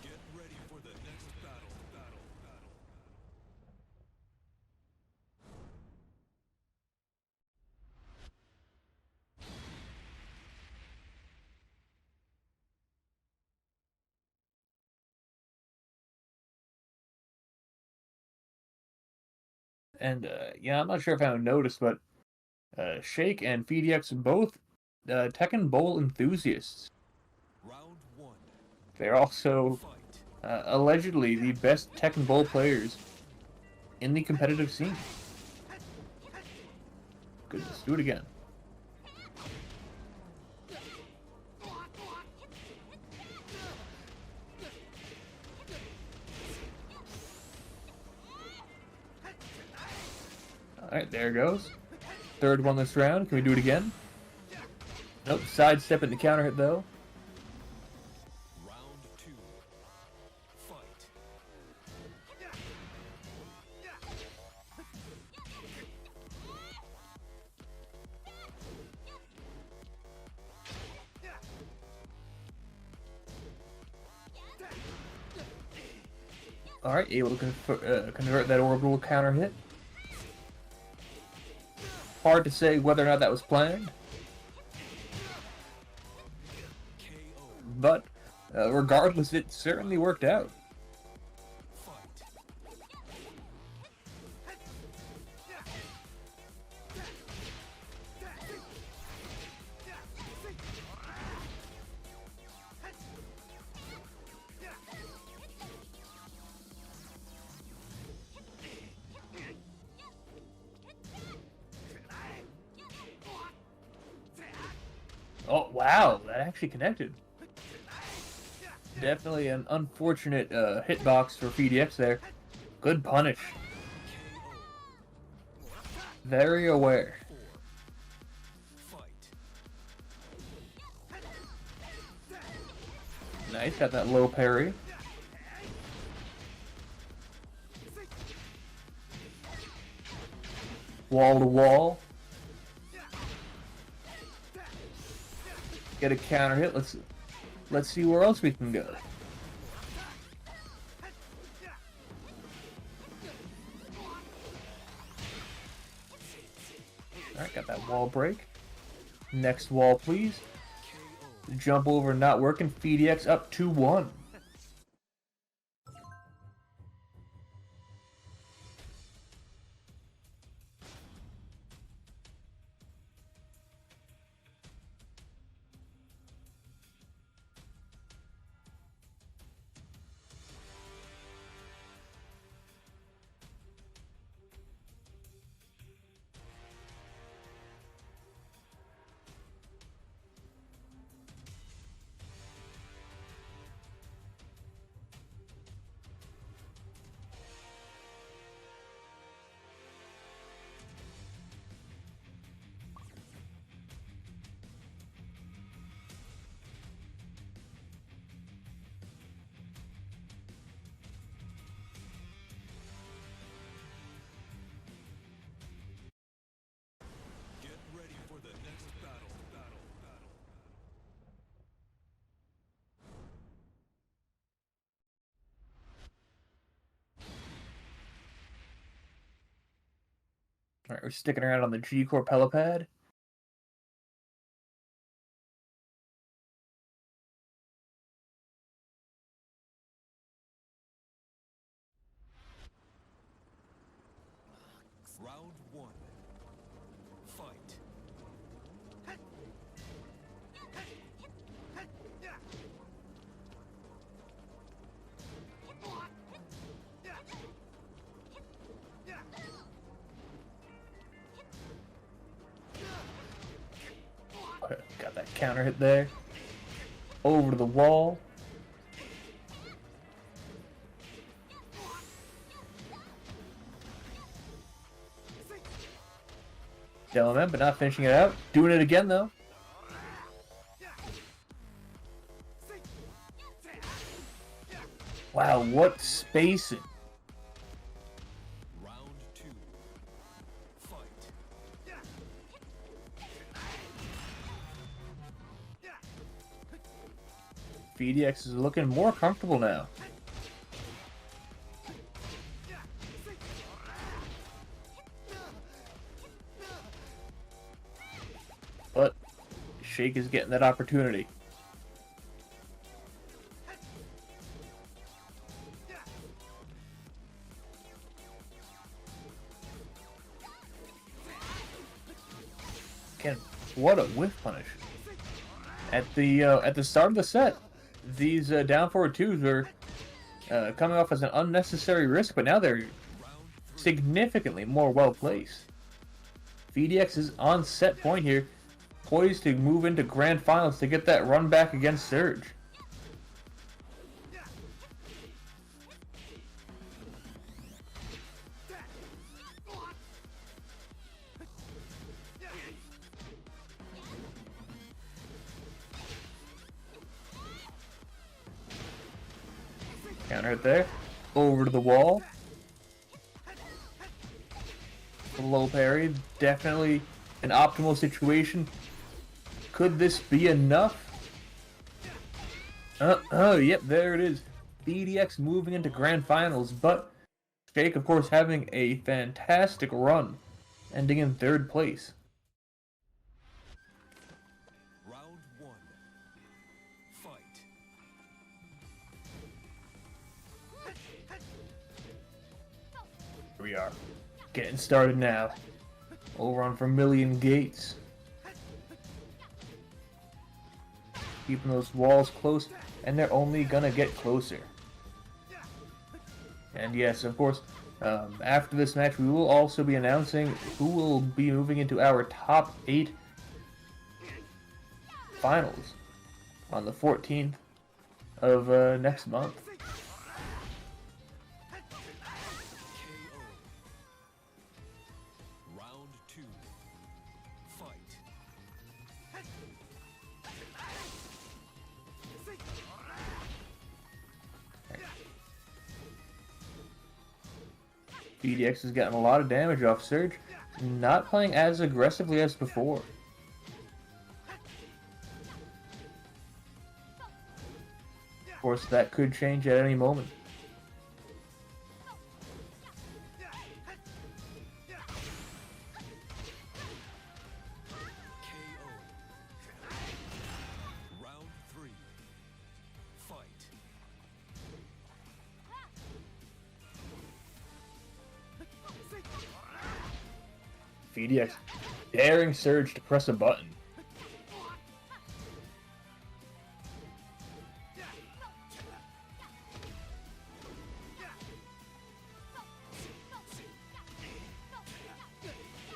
Get ready for the next battle. And yeah, I'm not sure if I noticed, but Shake and PhiDX are both Tekken Bowl enthusiasts. Round 1. They're also Fight. allegedly the best Tekken Bowl players in the competitive scene. Goodness, do it again. Alright, there it goes. Third one this round. Can we do it again? Nope, sidestep in the counter hit though. Round 2. Fight. Alright, able to convert that orbital counter hit. Hard to say whether or not that was planned. But regardless, it certainly worked out. Oh, wow, that actually connected. Definitely an unfortunate hitbox for PhiDX there. Good punish. Very aware. Nice, got that low parry. Wall to wall. Get a counter hit. Let's see where else we can go. Alright, got that wall break. Next wall, please. Jump over not working. PhiDX up 2-1. Get ready for the next battle. Alright, we're sticking around on the G-Corp helipad. Round 1. Fight. Got that counter hit there. Over to the wall. Gentlemen, but not finishing it out. Doing it again, though. Wow, what spacing. Round 2. Fight. PhiDX is looking more comfortable now. But Shake is getting that opportunity. Again, what a whiff punish. At the start of the set, these down forward twos were coming off as an unnecessary risk, but now they're significantly more well placed. PhiDX is on set point here, poised to move into grand finals to get that run back against Surge. Counter it there. Over to the wall. Low parry. Definitely an optimal situation. Could this be enough? Yep, there it is. PhiDX moving into grand finals, but Shake, of course, having a fantastic run, ending in 3rd place. Round 1. Fight. Here we are, getting started now. Over on Vermilion Gates. Keeping those walls close, and they're only gonna get closer. And yes, of course, after this match, we will also be announcing who will be moving into our top 8 finals on the 14th of next month. KO. Round 2. Fight. PhiDX has gotten a lot of damage off Surge, not playing as aggressively as before. Of course, that could change at any moment. KO. Round PhiDX daring Surge to press a button.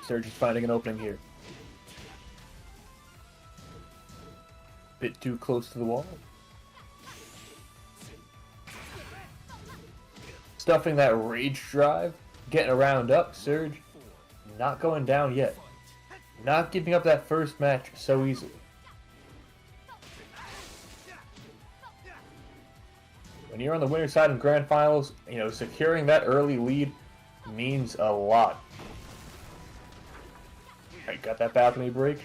Surge is finding an opening here. Bit too close to the wall. Stuffing that rage drive, getting a round up. Surge not going down yet. Not giving up that first match so easily. When you're on the winner's side in grand finals, you know, securing that early lead means a lot. Alright, got that balcony break.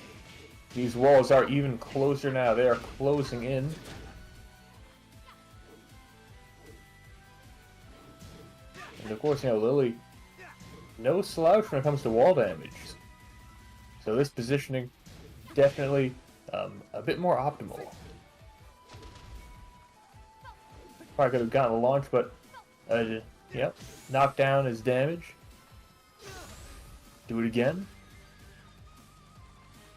These walls are even closer now. They are closing in. And of course, you know, Lily, no slouch when it comes to wall damage. So this positioning, definitely a bit more optimal. Probably could have gotten a launch, but, yep, knockdown is damage. Do it again.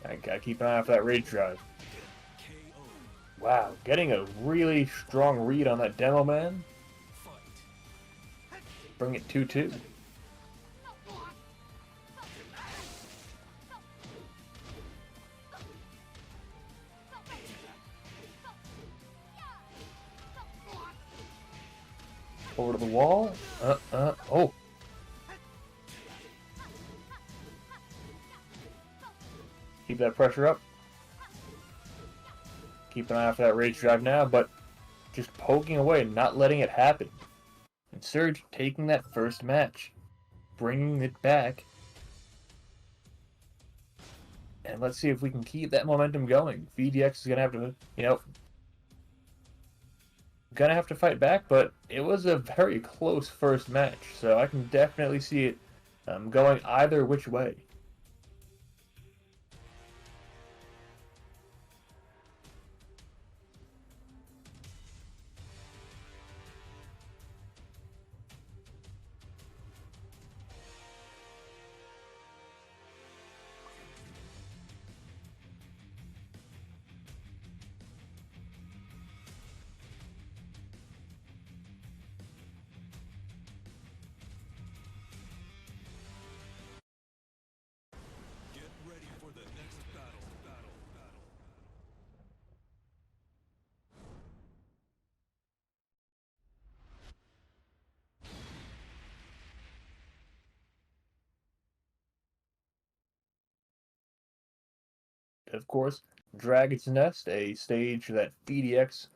I gotta keep an eye out for that rage drive. Wow, getting a really strong read on that demo man. Bring it 2-2. Over to the wall. Oh. Keep that pressure up. Keep an eye out for that rage drive now, but just poking away, not letting it happen. And Surge taking that first match, bringing it back. And let's see if we can keep that momentum going. PhiDX is going to have to, you know, gonna have to fight back, but it was a very close first match, so I can definitely see it going either which way. Of course, Dragon's Nest, a stage that PhiDX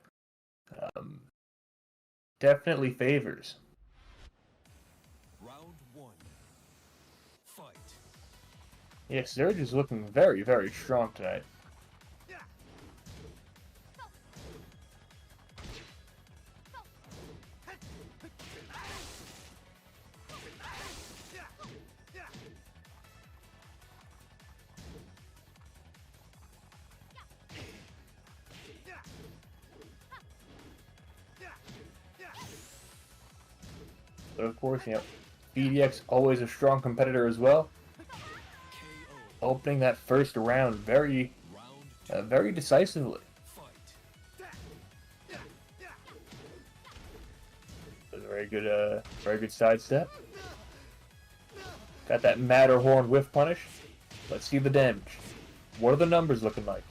definitely favors. Round one. Fight. Yeah, Surge is looking very, very strong tonight. But of course, you know, PhiDX always a strong competitor as well. Opening that first round very decisively. A very good sidestep. Got that Matterhorn whiff punish. Let's see the damage. What are the numbers looking like?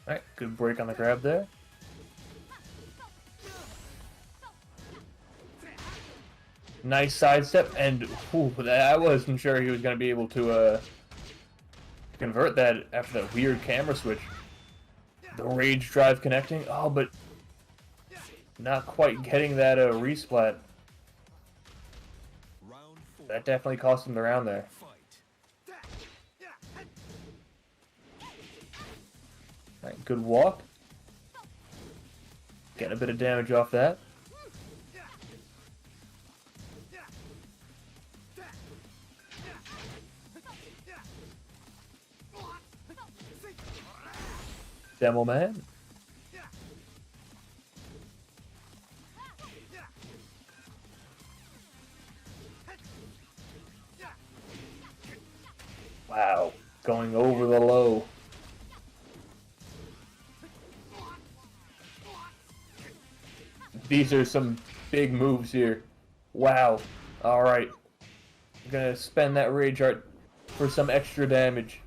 Alright, good break on the grab there. Nice sidestep, and I wasn't sure he was going to be able to convert that after that weird camera switch. The rage drive connecting, oh, but not quite getting that resplat. That definitely cost him the round there. Good walk. Getting a bit of damage off that. Demo man. Wow, going over the low. These are some big moves here. Wow. Alright. I'm gonna spend that rage art for some extra damage.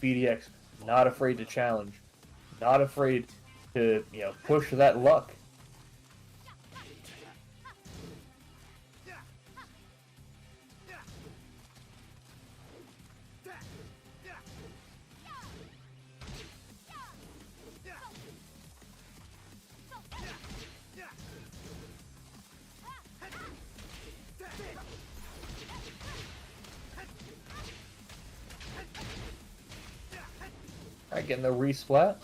PhiDX, not afraid to challenge. Not afraid to, push that luck. Alright, getting the resplat.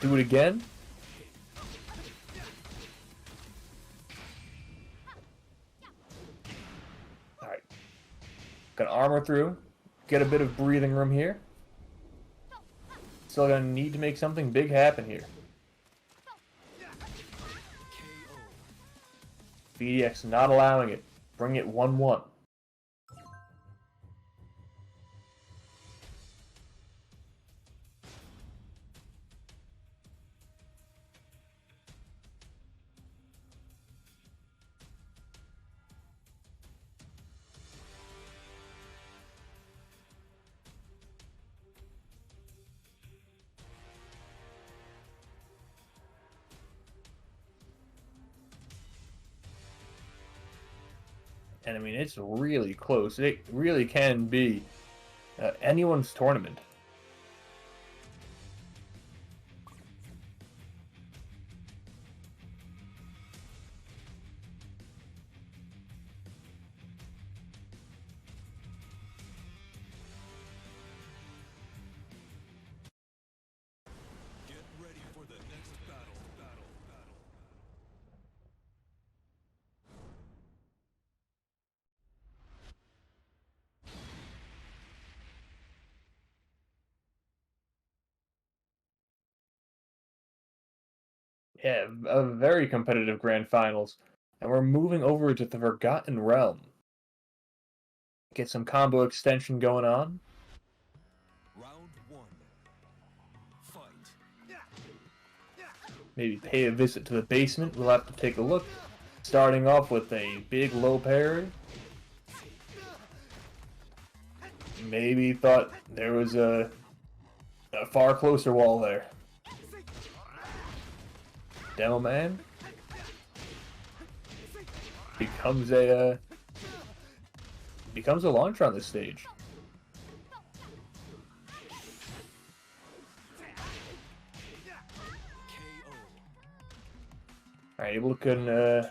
Do it again. Alright. Gonna armor through. Get a bit of breathing room here. Still gonna need to make something big happen here. PhiDX not allowing it. Bring it 1-1. And I mean, it's really close. It really can be anyone's tournament. Get ready for the next battle. Yeah, a very competitive grand finals. And we're moving over to the Forgotten Realm. Get some combo extension going on. Round 1. Fight. Maybe pay a visit to the basement. We'll have to take a look. Starting off with a big low parry. Maybe thought there was a far closer wall there. Demo man becomes a launcher on this stage. Alright, able to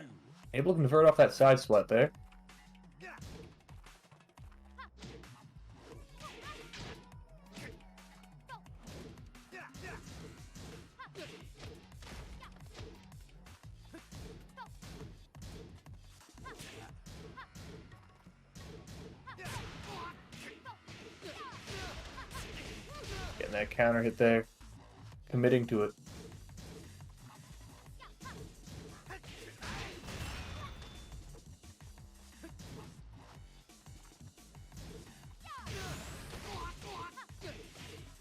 convert off that side split there. Getting that counter hit there. Committing to it.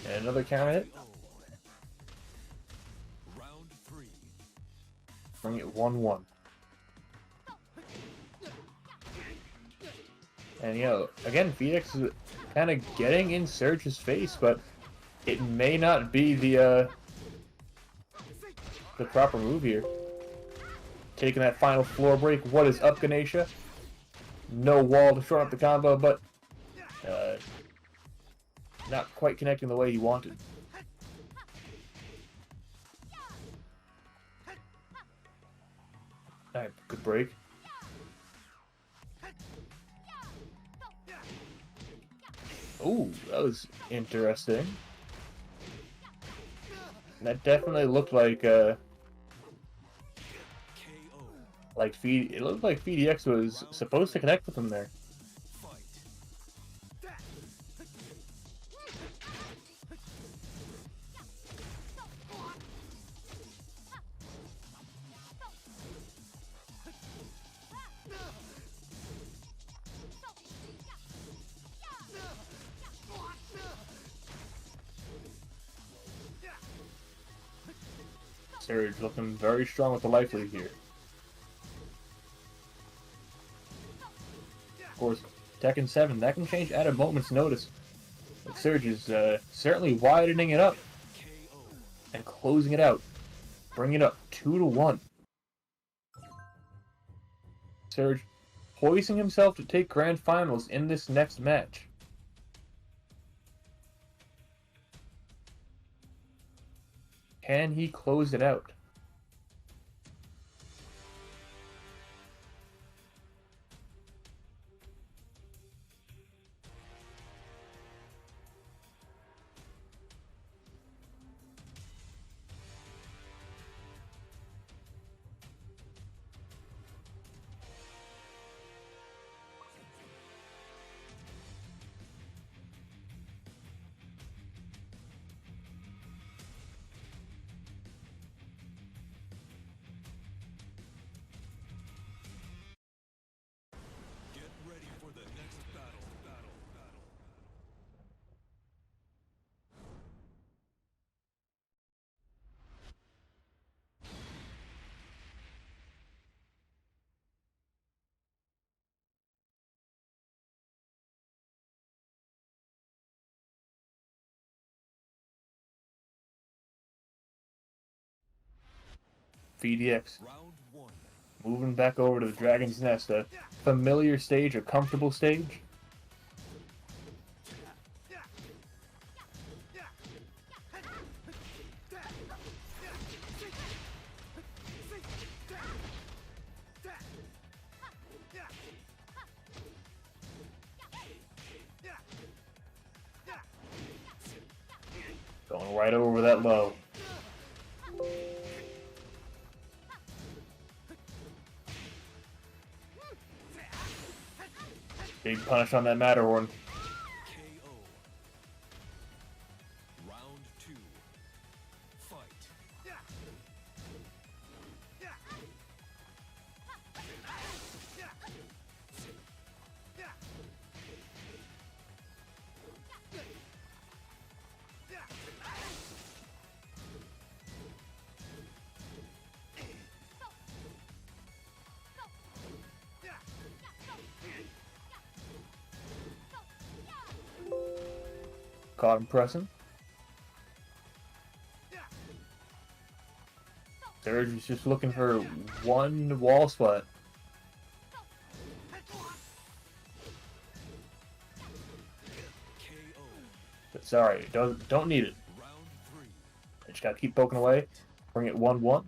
And another counter hit. Round 3. Bring it 1-1. And again, PhiDX is kind of getting in Surge's face, but it may not be the proper move here. Taking that final floor break. What is up, Ganesha? No wall to short up the combo, but not quite connecting the way he wanted. Alright, good break. Ooh, that was interesting. That definitely looked like KO. it looked like PhiDX was supposed to connect with him there. Fight. Surge looking very strong with the life lead here. Of course, Tekken 7, that can change at a moment's notice. But Surge is certainly widening it up KO. and closing it out, bringing it up 2-1. Surge poising himself to take grand finals in this next match. Can he close it out? Get ready for the next battle. PhiDX Round 1. moving back over to the Dragon's Nest, a familiar stage, a comfortable stage. Going right over that low. Big punish on that Matterhorn. KO. Round 2. Fight. Caught him pressing. Surge is just looking for one wall spot. KO. But sorry, don't need it. Round 3. I just gotta keep poking away. Bring it 1-1.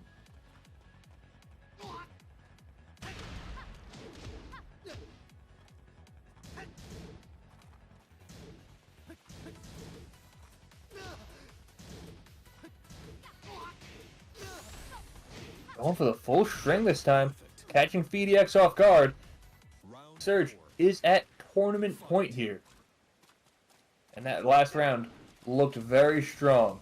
Going for the full string this time. Catching PhiDX off guard. Round Surge 4. is at tournament point here. And that last round looked very strong.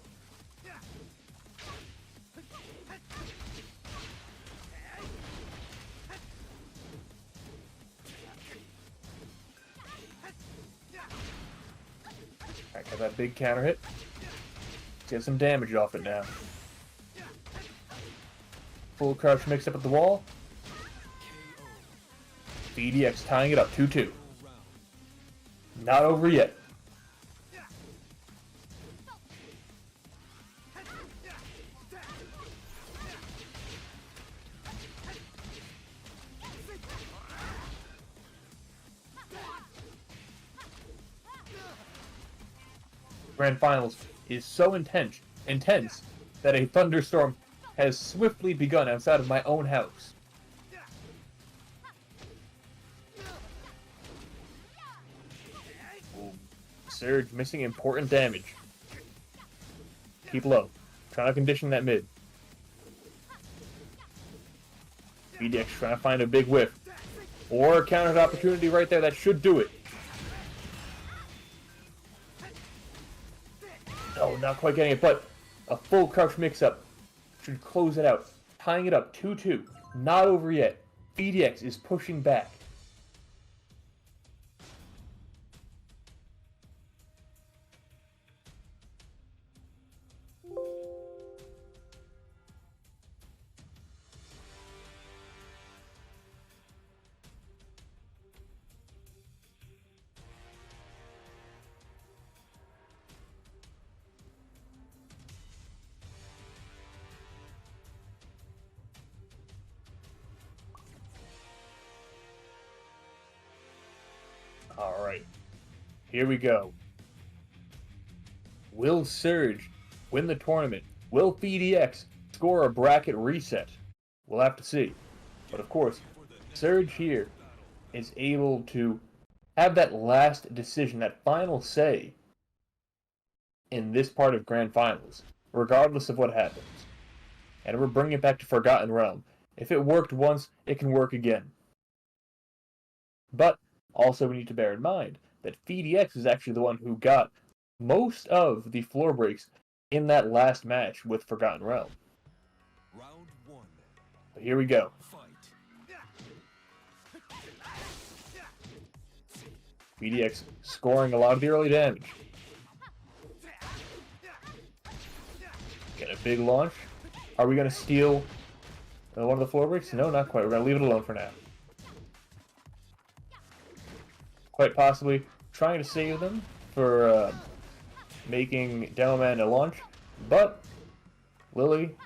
Alright, got that big counter hit. Let's get some damage off it now. Full crouch mix up at the wall. PhiDX tying it up 2-2. Not over yet. Grand Finals is so intense that a thunderstorm has swiftly begun outside of my own house. Ooh. Surge missing important damage. Keep low. Trying to condition that mid. PhiDX trying to find a big whiff. Or a counter opportunity right there. That should do it. Oh, not quite getting it, but a full crouch mix-up should close it out. Tying it up 2-2. Not over yet. PhiDX is pushing back. Alright, here we go. Will Surge win the tournament? Will PhiDX score a bracket reset? We'll have to see. But of course, Surge here is able to have that last decision, that final say in this part of Grand Finals, regardless of what happens. And we're bringing it back to Forgotten Realm. If it worked once, it can work again. But also, we need to bear in mind that PhiDX is actually the one who got most of the floor breaks in that last match with Forgotten Realm. Round 1. So here we go. PhiDX scoring a lot of the early damage. Get a big launch. Are we going to steal one of the floor breaks? No, not quite. We're going to leave it alone for now. Quite possibly trying to save them for making Demoman a launch, but Lily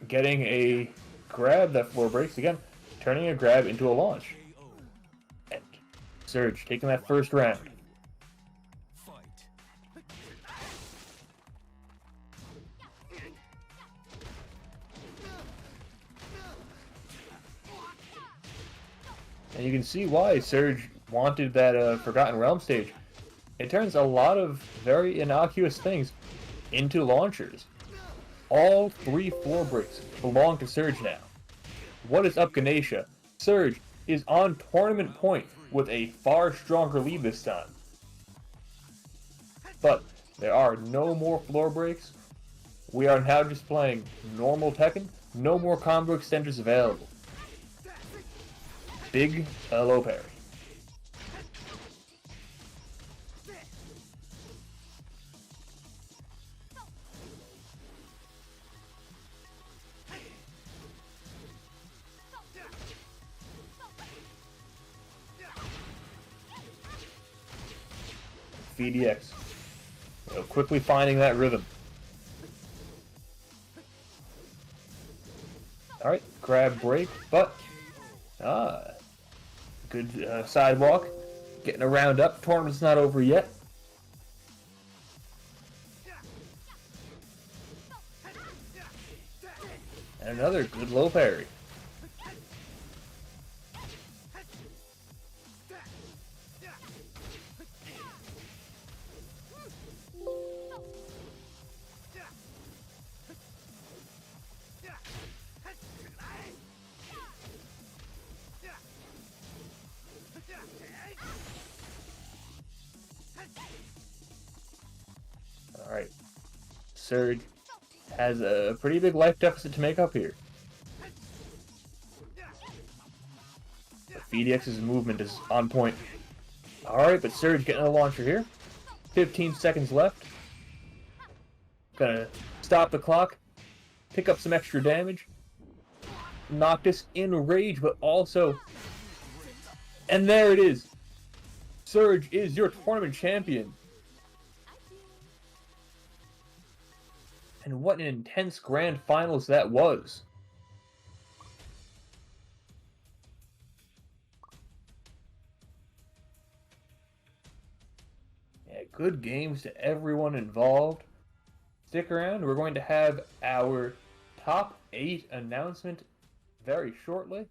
getting a grab that floor breaks again, turning a grab into a launch. And Surge taking that first round. And you can see why Surge wanted that Forgotten Realm stage. It turns a lot of very innocuous things into launchers. All 3 floor breaks belong to Surge now. What is up, Ganesha? Surge is on tournament point with a far stronger lead this time. But there are no more floor breaks. We are now just playing normal Tekken. No more combo extenders available. Big low parry. PhiDX, quickly finding that rhythm. Alright, grab break, but good sidewalk. Getting a round up. Tournament's not over yet. And another good low parry. Alright. Surge has a pretty big life deficit to make up here. But PhiDX's movement is on point. Alright, but Surge getting a launcher here. 15 seconds left. Gonna stop the clock. Pick up some extra damage. Noctis in rage, but also... And there it is! Surge is your tournament champion! And what an intense grand finals that was. Yeah, good games to everyone involved. Stick around, we're going to have our top 8 announcement very shortly.